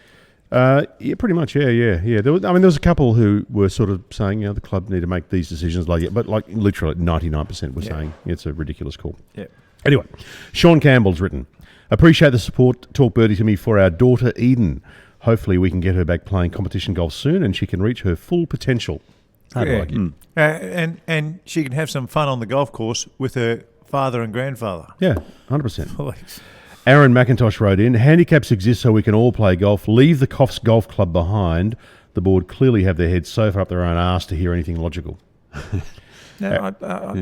Speaker 4: Yeah, pretty much. Yeah. There was a couple who were sort of saying, the club need to make these decisions but literally 99% were saying it's a ridiculous call.
Speaker 2: Yeah.
Speaker 4: Anyway, Sean Campbell's written, appreciate the support, talk birdie to me for our daughter Eden. Hopefully we can get her back playing competition golf soon and she can reach her full potential. I like it.
Speaker 2: And she can have some fun on the golf course with her father and grandfather.
Speaker 4: Yeah, 100%.
Speaker 2: Please.
Speaker 4: Aaron McIntosh wrote in, handicaps exist so we can all play golf. Leave the Coffs Golf Club behind. The board clearly have their heads so far up their own arse to hear anything logical.
Speaker 2: No,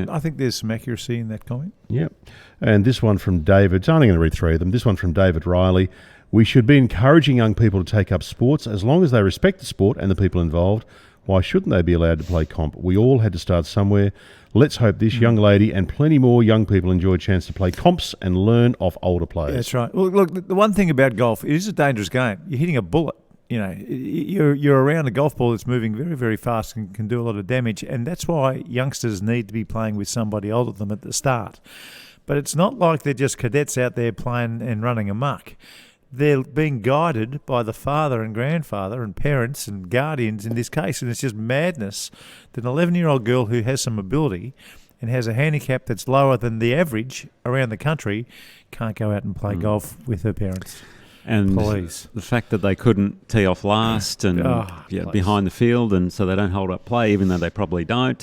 Speaker 2: I think there's some accuracy in that comment.
Speaker 4: Yep. And this one from David, I'm only going to read 3 of them. This one from David Riley. We should be encouraging young people to take up sports as long as they respect the sport and the people involved. Why shouldn't they be allowed to play comp? We all had to start somewhere. Let's hope this young lady and plenty more young people enjoy a chance to play comps and learn off older players.
Speaker 2: That's right. Well, look, the one thing about golf, it is a dangerous game. You're hitting a bullet. You know, you're around a golf ball that's moving very, very fast and can do a lot of damage. And that's why youngsters need to be playing with somebody older than them at the start. But it's not like they're just cadets out there playing and running amok. They're being guided by the father and grandfather and parents and guardians in this case. And it's just madness that an 11-year-old girl who has some ability and has a handicap that's lower than the average around the country can't go out and play golf with her parents.
Speaker 3: And
Speaker 2: Please.
Speaker 3: The fact that they couldn't tee off last and behind the field, and so they don't hold up play, even though they probably don't,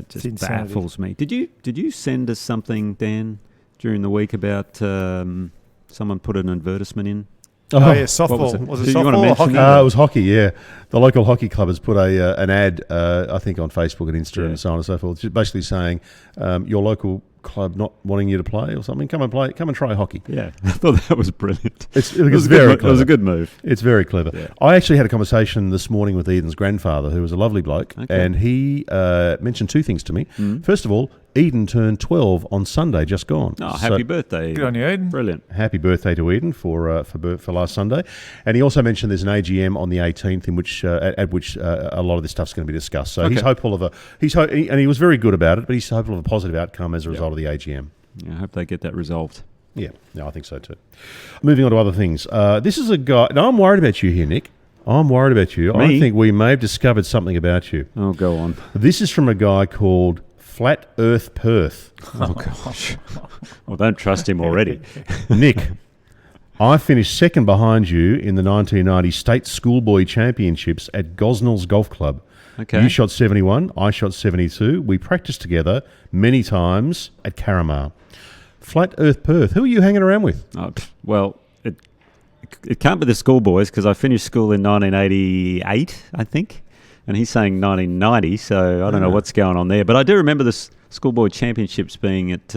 Speaker 3: just baffles me. Did you send us something, Dan, during the week about someone put an advertisement in?
Speaker 2: Oh yeah, softball. Was it softball or hockey?
Speaker 4: It was hockey, yeah. The local hockey club has put an ad, I think, on Facebook and Instagram and so on and so forth, just basically saying your local club not wanting you to play or something. Come and try hockey.
Speaker 3: Yeah, I thought that was brilliant.
Speaker 4: It was a good move. It's very clever.
Speaker 3: Yeah.
Speaker 4: I actually had a conversation this morning with Eden's grandfather, who was a lovely bloke, and he mentioned 2 things to me. First of all, Eden turned 12 on Sunday, just gone.
Speaker 3: Oh, happy birthday, Eden.
Speaker 2: Good on you, Eden.
Speaker 3: Brilliant.
Speaker 4: Happy birthday to Eden for last Sunday. And he also mentioned there's an AGM on the 18th in which at which a lot of this stuff's going to be discussed. So he's hopeful of and he was very good about it, but he's hopeful of a positive outcome as a result of the AGM.
Speaker 3: Yeah, I hope they get that resolved.
Speaker 4: Yeah, I think so too. Moving on to other things. This is a guy. Now, I'm worried about you here, Nick. I'm worried about you.
Speaker 3: Me?
Speaker 4: I think we may have discovered something about you.
Speaker 3: Oh, go on.
Speaker 4: This is from a guy called Flat Earth Perth.
Speaker 3: Oh, gosh. Well, don't trust him already.
Speaker 4: Nick, I finished second behind you in the 1990 State Schoolboy Championships at Gosnells Golf Club.
Speaker 3: Okay.
Speaker 4: You shot 71, I shot 72. We practiced together many times at Caramar. Flat Earth Perth, who are you hanging around with?
Speaker 3: Oh, well, it can't be the schoolboys because I finished school in 1988, I think. And he's saying 1990, so I don't know what's going on there. But I do remember the schoolboy championships being at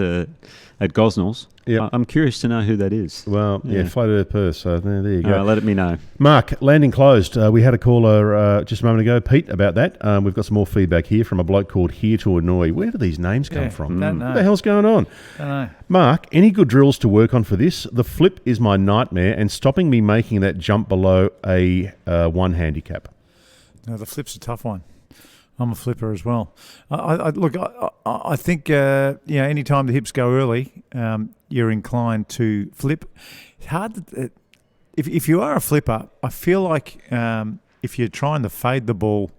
Speaker 3: Gosnells.
Speaker 4: Yep.
Speaker 3: I'm curious to know who that is.
Speaker 4: Well, Flat Earth Perth, so there you go.
Speaker 3: Let me know.
Speaker 4: Mark, landing closed. We had a caller just a moment ago, Pete, about that. We've got some more feedback here from a bloke called Here to Annoy. Where do these names come from?
Speaker 2: Don't know.
Speaker 4: What the hell's going on?
Speaker 2: Don't know.
Speaker 4: Mark, any good drills to work on for this? The flip is my nightmare and stopping me making that jump below a 1 handicap.
Speaker 2: No, the flip's a tough one. I'm a flipper as well. I think any time the hips go early, you're inclined to flip. It's hard. If you are a flipper, I feel like if you're trying to fade the ball,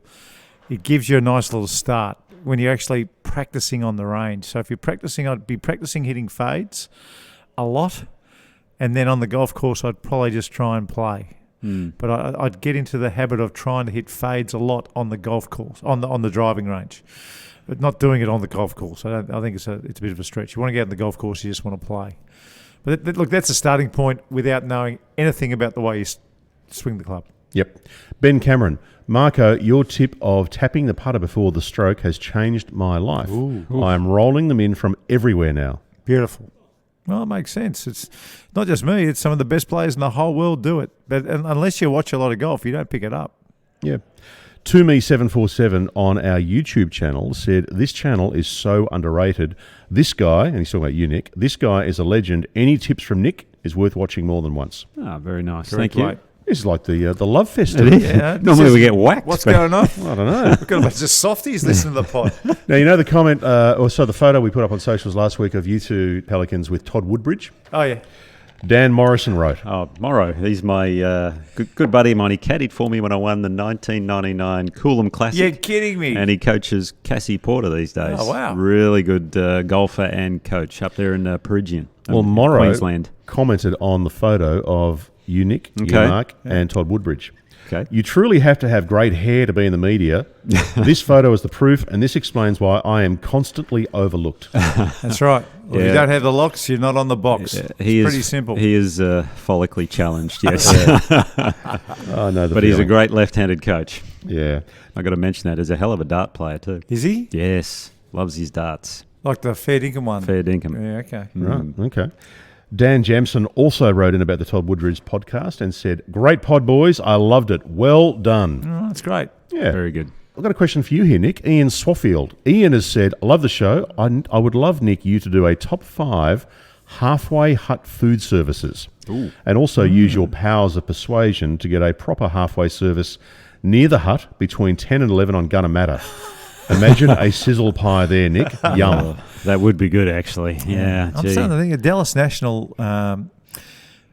Speaker 2: it gives you a nice little start when you're actually practicing on the range. So if you're practicing, I'd be practicing hitting fades a lot, and then on the golf course, I'd probably just try and play. But I'd get into the habit of trying to hit fades a lot on the golf course, on the driving range, but not doing it on the golf course. I think it's a bit of a stretch. You want to get out on the golf course, you just want to play. But look, that's a starting point without knowing anything about the way you swing the club.
Speaker 4: Yep. Ben Cameron, Marco, your tip of tapping the putter before the stroke has changed my life.
Speaker 2: Ooh.
Speaker 4: I am rolling them in from everywhere now.
Speaker 2: Beautiful. Well, it makes sense. It's not just me. It's some of the best players in the whole world do it. But unless you watch a lot of golf, you don't pick it up.
Speaker 4: Yeah. To me 747 on our YouTube channel said, this channel is so underrated. This guy, and he's talking about you, Nick, this guy is a legend. Any tips from Nick is worth watching more than once.
Speaker 3: Very nice.
Speaker 2: Very
Speaker 3: Thank you.
Speaker 2: great.
Speaker 4: This is like the love fest.
Speaker 2: Yeah,
Speaker 3: Normally we get whacked.
Speaker 2: What's going on?
Speaker 4: I don't know.
Speaker 2: We've got a bunch of softies listening to the pod.
Speaker 4: Now, you know the comment, the photo we put up on socials last week of you two Pelicans with Todd Woodbridge?
Speaker 2: Oh, yeah.
Speaker 4: Dan Morrison wrote.
Speaker 3: Oh, Morrow. He's my good buddy of mine. He caddied for me when I won the 1999 Coolum Classic.
Speaker 2: You're kidding me.
Speaker 3: And he coaches Cassie Porter these days.
Speaker 2: Oh, wow.
Speaker 3: Really good golfer and coach up there in Perugian.
Speaker 4: Well, Morrow
Speaker 3: Queensland.
Speaker 4: commented on the photo of you, Nick, you,
Speaker 3: Okay.
Speaker 4: Mark, and Todd Woodbridge.
Speaker 3: Okay.
Speaker 4: You truly have to have great hair to be in the media. This photo is the proof, and this explains why I am constantly overlooked.
Speaker 2: That's right. Well, If you
Speaker 3: Yeah.
Speaker 2: don't have the locks, you're not on the box. It's pretty simple.
Speaker 3: He is follically challenged, yes.
Speaker 4: I know the
Speaker 3: But he's a
Speaker 4: feeling.
Speaker 3: great left-handed coach.
Speaker 4: Yeah.
Speaker 3: I got to mention that. He's a hell of a dart player too.
Speaker 2: Is he?
Speaker 3: Yes, loves his darts.
Speaker 2: Like the fair dinkum one?
Speaker 3: Fair dinkum.
Speaker 2: Yeah, okay.
Speaker 4: Right, okay. Dan Jamson also wrote in about the Todd Woodbridge podcast and said, "Great pod, boys. I loved it. Well done."
Speaker 2: Oh, that's great.
Speaker 4: Yeah.
Speaker 3: Very good.
Speaker 4: I've got a question for you here, Nick. Ian Swaffield. Ian has said, "I love the show. I would love, Nick, you to do a top 5 halfway hut food services.
Speaker 3: Ooh.
Speaker 4: And also use your powers of persuasion to get a proper halfway service near the hut between 10 and 11 on Gunnamatta. Imagine a sizzle pie there, Nick. Yum."
Speaker 3: That would be good, actually. Yeah.
Speaker 2: I'm
Speaker 3: gee.
Speaker 2: starting to think of Dallas National. I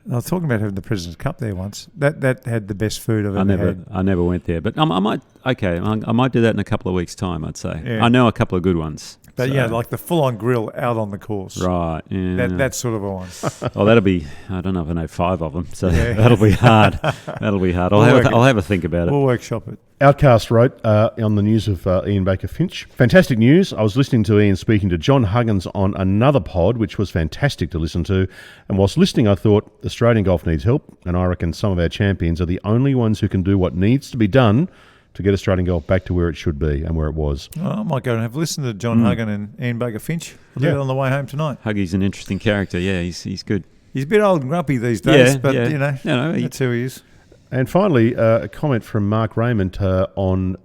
Speaker 2: was talking about having the President's Cup there once. That had the best food I've ever had.
Speaker 3: I never went there, but I might. Okay, I might do that in a couple of weeks' time. I'd say.
Speaker 2: Yeah.
Speaker 3: I know a couple of good ones.
Speaker 2: But
Speaker 3: so-
Speaker 2: yeah, like the full-on grill out on the course.
Speaker 3: Right. Yeah.
Speaker 2: That sort of a one.
Speaker 3: Oh, that'll be. I don't know if I know 5 of them, so
Speaker 2: Yeah.
Speaker 3: that'll be hard. That'll be hard. I'll have a think about it.
Speaker 2: We'll workshop it.
Speaker 4: Outcast wrote on the news of Ian Baker Finch. Fantastic news. I was listening to Ian speaking to John Huggins on another pod, which was fantastic to listen to. And whilst listening, I thought Australian golf needs help. And I reckon some of our champions are the only ones who can do what needs to be done to get Australian golf back to where it should be and where it was.
Speaker 2: Oh, I might go and have a listen to John Huggin and Ian Baker Finch. I'll do
Speaker 4: Yeah.
Speaker 2: it on the way home tonight.
Speaker 3: Huggy's an interesting character. Yeah, he's good.
Speaker 2: He's a bit old and grumpy these days,
Speaker 3: Yeah,
Speaker 2: but
Speaker 3: yeah.
Speaker 2: you know,
Speaker 3: No, he-
Speaker 2: that's who he is.
Speaker 4: And finally, a comment from Mark Raymond on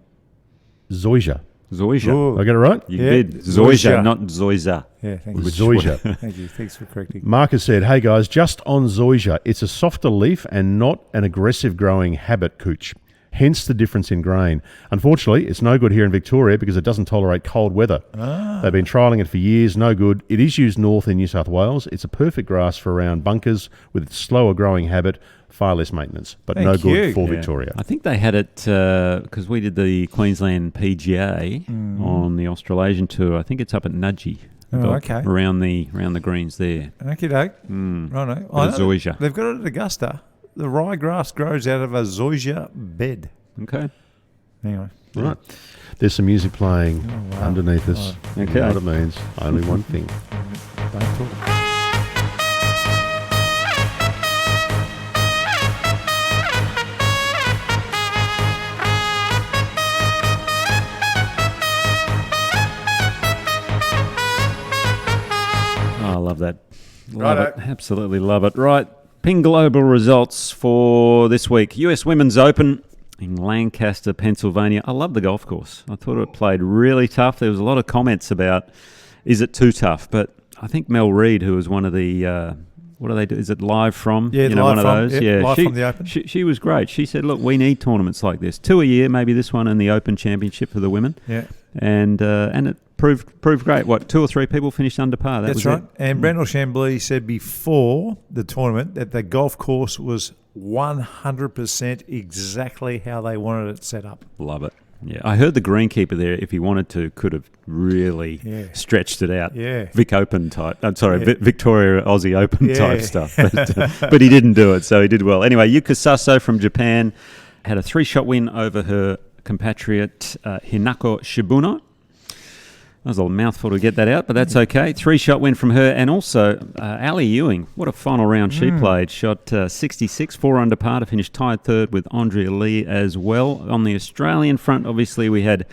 Speaker 4: Zoysia.
Speaker 3: Zoysia.
Speaker 2: Ooh.
Speaker 4: Did I get it right?
Speaker 3: You
Speaker 2: Yeah.
Speaker 3: did. Zoysia,
Speaker 2: Zoysia.
Speaker 3: not Zoyza.
Speaker 2: Yeah, thank you.
Speaker 4: Zoysia.
Speaker 2: Thank you. Thanks for correcting.
Speaker 4: Mark has said, "Hey guys, just on Zoysia, it's a softer leaf and not an aggressive growing habit cooch. Hence the difference in grain. Unfortunately, it's no good here in Victoria because it doesn't tolerate cold weather. They've been trialling it for years, no good. It is used north in New South Wales. It's a perfect grass for around bunkers with its slower growing habit, far less maintenance, but no
Speaker 2: Thank
Speaker 4: good
Speaker 2: you.
Speaker 4: for
Speaker 3: Yeah.
Speaker 4: Victoria."
Speaker 3: I think they had it because we did the Queensland PGA on the Australasian tour. I think it's up at Nudgee.
Speaker 2: Oh, okay.
Speaker 3: Around the greens there.
Speaker 2: Okie doke.
Speaker 3: Mm.
Speaker 2: Righto.
Speaker 3: Bit of zoysia.
Speaker 2: They've got it at Augusta. The ryegrass grows out of a zoysia bed.
Speaker 3: Okay.
Speaker 2: Anyway.
Speaker 4: Right. There's some music playing underneath us. You
Speaker 3: Okay.
Speaker 4: know what it means. Only one thing.
Speaker 2: Don't talk.
Speaker 3: Oh, I love that. Love
Speaker 2: Righto.
Speaker 3: it. Absolutely love it. Right. Ping Global results for this week. US Women's Open in Lancaster, Pennsylvania. I love the golf course. I thought it played really tough. There was a lot of comments about, is it too tough? But I think Mel Reid, who was one of the, what do they do? Is it live from?
Speaker 2: Yeah,
Speaker 3: you know,
Speaker 2: live
Speaker 3: one
Speaker 2: from,
Speaker 3: of those.
Speaker 2: yep,
Speaker 3: Yeah,
Speaker 2: live from the Open.
Speaker 3: She was great. She said, look, we need tournaments like this. 2 a year, maybe this one and the Open Championship for the women.
Speaker 2: Yeah.
Speaker 3: And it proved great. What, 2 or 3 people finished under par? That
Speaker 2: That's
Speaker 3: was
Speaker 2: right.
Speaker 3: it.
Speaker 2: And Brendel Chambly said before the tournament that the golf course was 100% exactly how they wanted it set up.
Speaker 3: Love it. Yeah, I heard the greenkeeper there, if he wanted to, could have really stretched it out.
Speaker 2: Yeah.
Speaker 3: Vic Open type. I'm sorry,
Speaker 2: Yeah.
Speaker 3: Victoria Aussie Open
Speaker 2: Yeah.
Speaker 3: type stuff. But he didn't do it, so he did well. Anyway, Yuka Sasso from Japan had a 3-shot win over her compatriot Hinako Shibuno. That was a mouthful to get that out, but that's okay. 3-shot win from her. And also, Ali Ewing, what a final round she played. Shot 66, 4 under par to finish tied third with Andrea Lee as well. On the Australian front, obviously, we had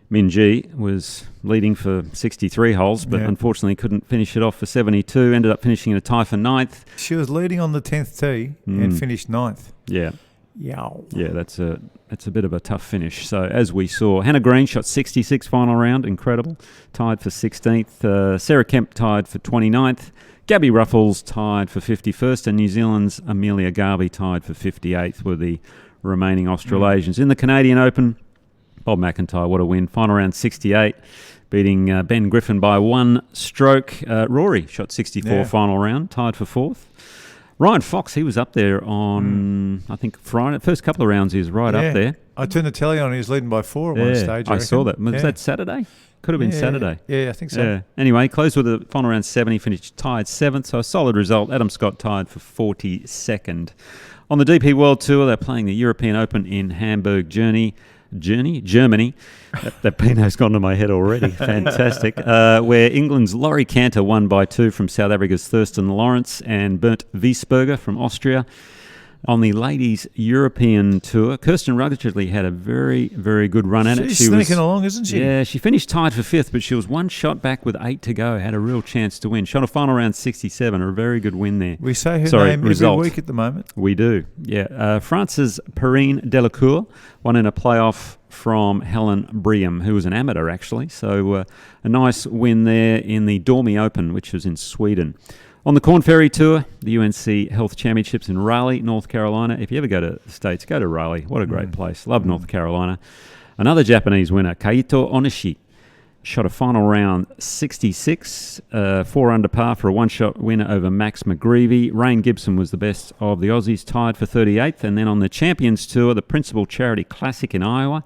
Speaker 3: Minjee was leading for 63 holes, but unfortunately couldn't finish it off for 72. Ended up finishing in a tie for 9th.
Speaker 2: She was leading on the 10th tee and finished 9th.
Speaker 3: Yeah.
Speaker 2: Yow.
Speaker 3: Yeah, that's a bit of a tough finish. So as we saw, Hannah Green shot 66 final round, incredible, tied for 16th. Sarah Kemp tied for 29th. Gabby Ruffles tied for 51st, and New Zealand's Amelia Garvey tied for 58th were the remaining Australasians. In the Canadian Open, Bob McIntyre, what a win. Final round 68, beating Ben Griffin by 1 stroke. Rory shot 64 final round, tied for 4th. Ryan Fox, he was up there on, I think, Friday. First couple of rounds, he was right up there.
Speaker 2: I turned the telly on. He was leading by 4 at one stage.
Speaker 3: I saw that. Was
Speaker 2: Yeah.
Speaker 3: that Saturday? Could have been Saturday.
Speaker 2: Yeah, I think so.
Speaker 3: Yeah. Anyway, closed with a final round 70, finished tied 7th, so a solid result. Adam Scott tied for 42nd. On the DP World Tour, they're playing the European Open in Hamburg, Germany. That Pino's gone to my head already. Fantastic. Where England's Laurie Cantor won by 2 from South Africa's Thurston Lawrence and Bernd Wiesberger from Austria. On the ladies' European Tour, Kirsten Ruggisley had a very, very good run at it.
Speaker 2: She's sneaking along, isn't she?
Speaker 3: Yeah, she finished tied for 5th, but she was one shot back with 8 to go. Had a real chance to win. Shot a final round 67, a very good win there.
Speaker 2: We say her name
Speaker 3: result.
Speaker 2: every week at the moment.
Speaker 3: We do, yeah. France's Perrine Delacour won in a playoff from Helen Briam, who was an amateur actually. So a nice win there in the Dormy Open, which was in Sweden. On the Corn Ferry Tour, the UNC Health Championships in Raleigh, North Carolina. If you ever go to the States, go to Raleigh. What a great place. Love North Carolina. Another Japanese winner, Kaito Onishi, shot a final round 66, 4 under par for a one-shot winner over Max McGreevy. Rain Gibson was the best of the Aussies, tied for 38th. And then on the Champions Tour, the Principal Charity Classic in Iowa,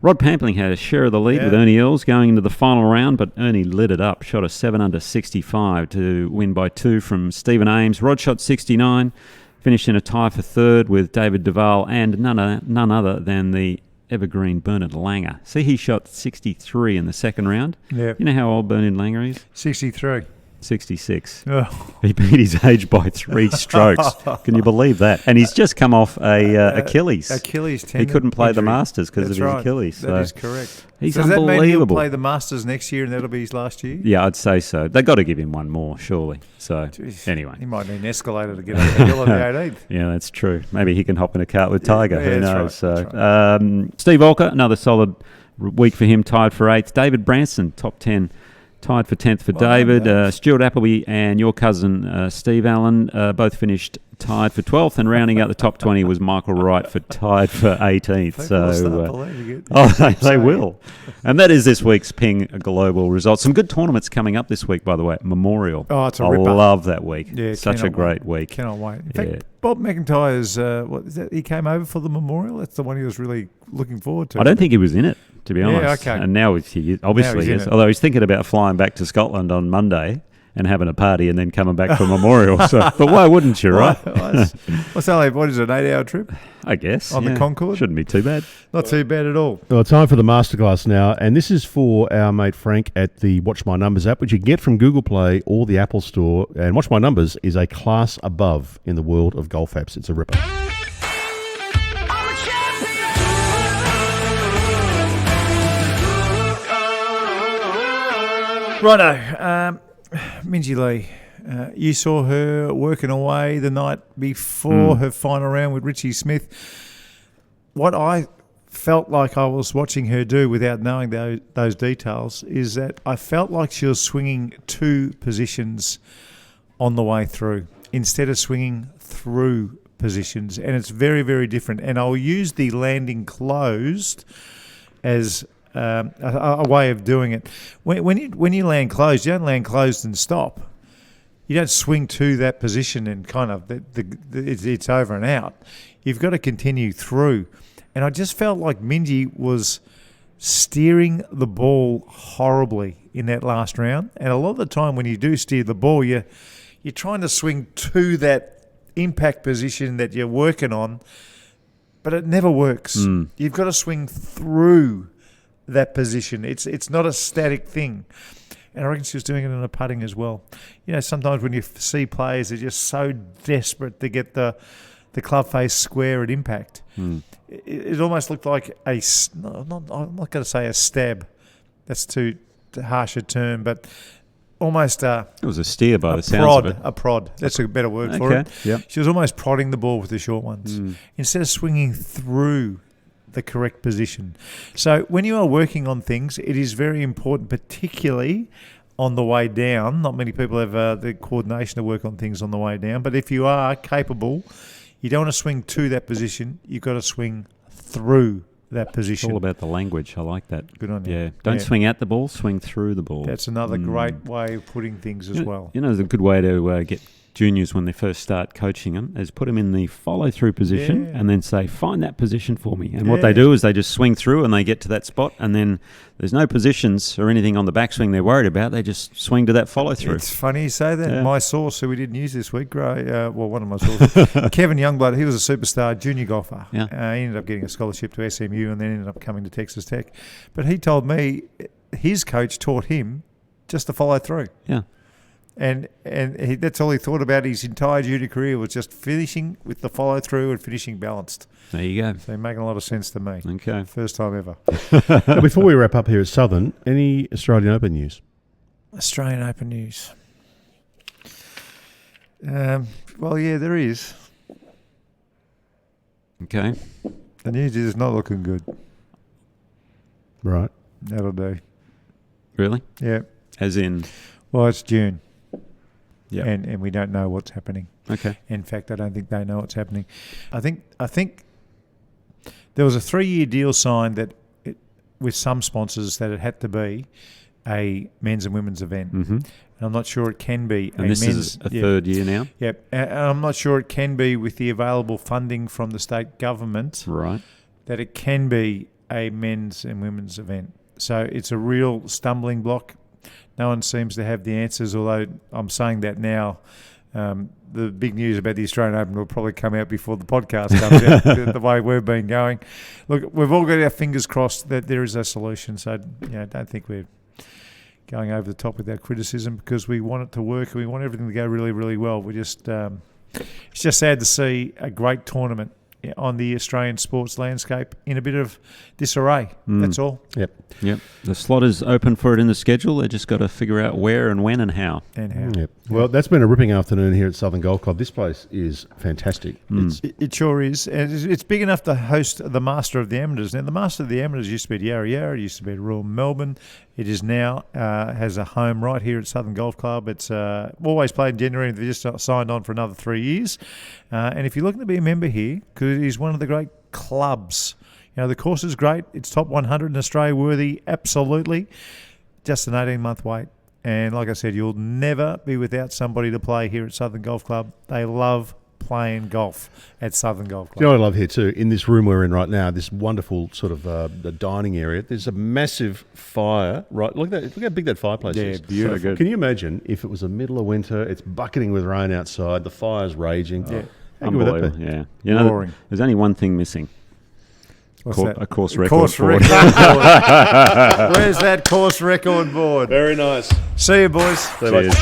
Speaker 3: Rod Pampling had a share of the lead with Ernie Els going into the final round, but Ernie lit it up, shot a 7 under 65 to win by 2 from Stephen Ames. Rod shot 69, finished in a tie for 3rd with David Duval and none other than the evergreen Bernard Langer. See, he shot 63 in the second round.
Speaker 2: Yeah.
Speaker 3: You know how old Bernard Langer is?
Speaker 2: 63.
Speaker 3: 66.
Speaker 2: Oh.
Speaker 3: He beat his age by 3 strokes. Can you believe that? And he's just come off a Achilles.
Speaker 2: Achilles tendon.
Speaker 3: He couldn't play the
Speaker 2: injury.
Speaker 3: Masters because of his
Speaker 2: That's right.
Speaker 3: Achilles.
Speaker 2: That is correct.
Speaker 3: He's
Speaker 2: so does that mean he'll
Speaker 3: unbelievable.
Speaker 2: play the Masters next year and that'll be his last year?
Speaker 3: Yeah, I'd say so. They've got to give him one more, surely. So,
Speaker 2: Jeez. Anyway.
Speaker 3: anyway.
Speaker 2: He might need an escalator to get up the hill on the 18th.
Speaker 3: Yeah, that's true. Maybe he can hop in a cart with Tiger. Who knows?
Speaker 2: Right, that's right.
Speaker 3: Steve Walker, another solid week for him, tied for 8th. David Branson, top 10. Tied for 10th for David. Stuart Appleby and your cousin Steve Allen both finished tied for 12th, and rounding out the top 20 was Michael Wright for tied for 18th. They will. And that is this week's Ping Global results. Some good tournaments coming up this week, by the way. Memorial.
Speaker 2: Oh, it's a ripper.
Speaker 3: I love that week.
Speaker 2: Yeah,
Speaker 3: such a great week.
Speaker 2: Cannot wait. In fact, Bob McIntyre's, what is that? He came over for the Memorial. That's the one he was really looking forward to.
Speaker 3: I don't think he was in it, to be honest.
Speaker 2: Okay.
Speaker 3: And now he obviously is. Although he's thinking about flying back to Scotland on Monday and having a party and then coming back for Memorial. But why wouldn't you, right?
Speaker 2: What's only, what is it, an 8-hour trip?
Speaker 3: I guess.
Speaker 2: On the Concorde?
Speaker 3: Shouldn't be too bad.
Speaker 2: Not too bad at all.
Speaker 4: Well, time for the masterclass now, and this is for our mate Frank at the Watch My Numbers app, which you can get from Google Play or the Apple Store. And Watch My Numbers is a class above in the world of golf apps. It's a ripper.
Speaker 2: Righto. Minjee Lee, you saw her working away the night before her final round with Richie Smith. What I felt like I was watching her do without knowing those details is that I felt like she was swinging 2 positions on the way through instead of swinging through positions. And it's very, very different. And I'll use the landing closed as a way of doing it. When you land closed, you don't land closed and stop. You don't swing to that position and kind of it's over and out. You've got to continue through. And I just felt like Minjee was steering the ball horribly in that last round. And a lot of the time when you do steer the ball, you're trying to swing to that impact position that you're working on, but it never works. You've got to swing through that position. It's not a static thing. And I reckon she was doing it in the putting as well. You know, sometimes when you see players, they're just so desperate to get the club face square at impact. It almost looked like I'm not going to say a stab. That's too harsh a term, but almost it
Speaker 3: was a steer by the sounds of it.
Speaker 2: A prod. That's a better word for it.
Speaker 3: Yep.
Speaker 2: She was almost prodding the ball with the short ones instead of swinging through the correct position. So when you are working on things, it is very important, particularly on the way down. Not many people have the coordination to work on things on the way down, but if you are capable, you don't want to swing to that position. You've got to swing through that position.
Speaker 3: It's all about the language. I like that.
Speaker 2: Good on you.
Speaker 3: Yeah. Don't swing at the ball, swing through the ball.
Speaker 2: That's another great way of putting things as well.
Speaker 3: You know, there's a good way to get juniors when they first start coaching them is put them in the follow-through position and then say, find that position for me. And what they do is they just swing through and they get to that spot, and then there's no positions or anything on the backswing they're worried about. They just swing to that follow-through.
Speaker 2: It's funny you say that. Yeah. My source, who we didn't use this week, one of my sources, Kevin Youngblood, he was a superstar junior golfer. Yeah. He ended up getting a scholarship to SMU and then ended up coming to Texas Tech. But he told me his coach taught him just to follow through.
Speaker 3: Yeah.
Speaker 2: And that's all he thought about his entire junior career, was just finishing with the follow-through and finishing balanced.
Speaker 3: There you go.
Speaker 2: So making a lot of sense to me.
Speaker 3: Okay.
Speaker 2: First time ever.
Speaker 4: Now, before we wrap up here at Southern, any Australian Open news?
Speaker 2: Australian Open news. Well, yeah, there is.
Speaker 3: Okay.
Speaker 2: The news is not looking good.
Speaker 4: Right.
Speaker 2: That'll do.
Speaker 3: Really?
Speaker 2: Yeah.
Speaker 3: As in?
Speaker 2: Well, it's June.
Speaker 3: Yeah.
Speaker 2: And we don't know what's happening.
Speaker 3: Okay.
Speaker 2: In fact, I don't think they know what's happening. I think there was a 3-year deal signed with some sponsors that it had to be a men's and women's event.
Speaker 3: Mm-hmm.
Speaker 2: And I'm not sure it can be.
Speaker 3: And this is a third year now?
Speaker 2: Yep. And I'm not sure it can be with the available funding from the state government.
Speaker 3: Right.
Speaker 2: That it can be a men's and women's event. So it's a real stumbling block. No one seems to have the answers, although I'm saying that now. The big news about the Australian Open will probably come out before the podcast comes out, the way we've been going. Look, we've all got our fingers crossed that there is a solution, so don't think we're going over the top with our criticism, because we want it to work and we want everything to go really, really well. We just it's just sad to see a great tournament on the Australian sports landscape in a bit of disarray. That's all.
Speaker 4: Yep.
Speaker 3: The slot is open for it in the schedule. They just got to figure out where and when and how.
Speaker 4: Yep. Well, that's been a ripping afternoon here at Southern Golf Club. This place is fantastic.
Speaker 2: It sure is. And it's big enough to host the Master of the Amateurs. Now, the Master of the Amateurs used to be at Yarra Yarra. It used to be at Royal Melbourne. It is now has a home right here at Southern Golf Club. It's always played in January, and they've just signed on for another 3 years. And if you're looking to be a member here, because it is one of the great clubs. The course is great. It's top 100 in Australia worthy, absolutely. Just an 18-month wait. And like I said, you'll never be without somebody to play here at Southern Golf Club. They love playing golf at Southern Golf Club.
Speaker 4: You know what I love here too? In this room we're in right now, this wonderful sort of the dining area, there's a massive fire, right? Look how big that fireplace is.
Speaker 2: Yeah, beautiful.
Speaker 3: So good.
Speaker 4: Can you imagine if it was the middle of winter, it's bucketing with rain outside, the fire's raging.
Speaker 2: Yeah.
Speaker 4: How good would that
Speaker 3: Unbelievable,
Speaker 4: be?
Speaker 3: yeah.
Speaker 2: Roaring.
Speaker 3: There's only one thing missing.
Speaker 2: What's that?
Speaker 3: A course record
Speaker 2: Course
Speaker 3: board.
Speaker 2: record board. Where's that course record board?
Speaker 4: Very nice.
Speaker 2: See you, boys.
Speaker 3: Cheers.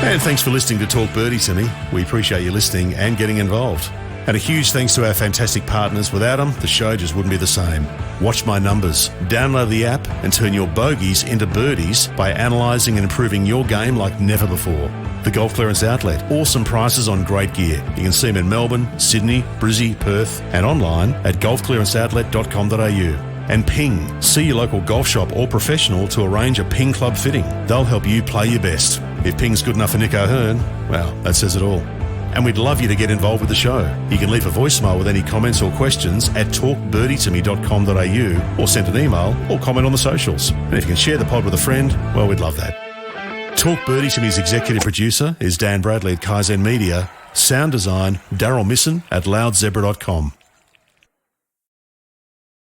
Speaker 1: And thanks for listening to Talk Birdie to me. We appreciate you listening and getting involved. And a huge thanks to our fantastic partners. Without them, the show just wouldn't be the same. Watch my numbers. Download the app and turn your bogeys into birdies by analysing and improving your game like never before. The Golf Clearance Outlet. Awesome prices on great gear. You can see them in Melbourne, Sydney, Brizzy, Perth, and online at golfclearanceoutlet.com.au. And Ping. See your local golf shop or professional to arrange a Ping Club fitting. They'll help you play your best. If Ping's good enough for Nick O'Hearn, well, that says it all. And we'd love you to get involved with the show. You can leave a voicemail with any comments or questions at talkbirdie2me.com.au or send an email or comment on the socials. And if you can share the pod with a friend, well, we'd love that. Talk Birdie to me's executive producer is Dan Bradley at Kaizen Media. Sound design, Daryl Misson at loudzebra.com.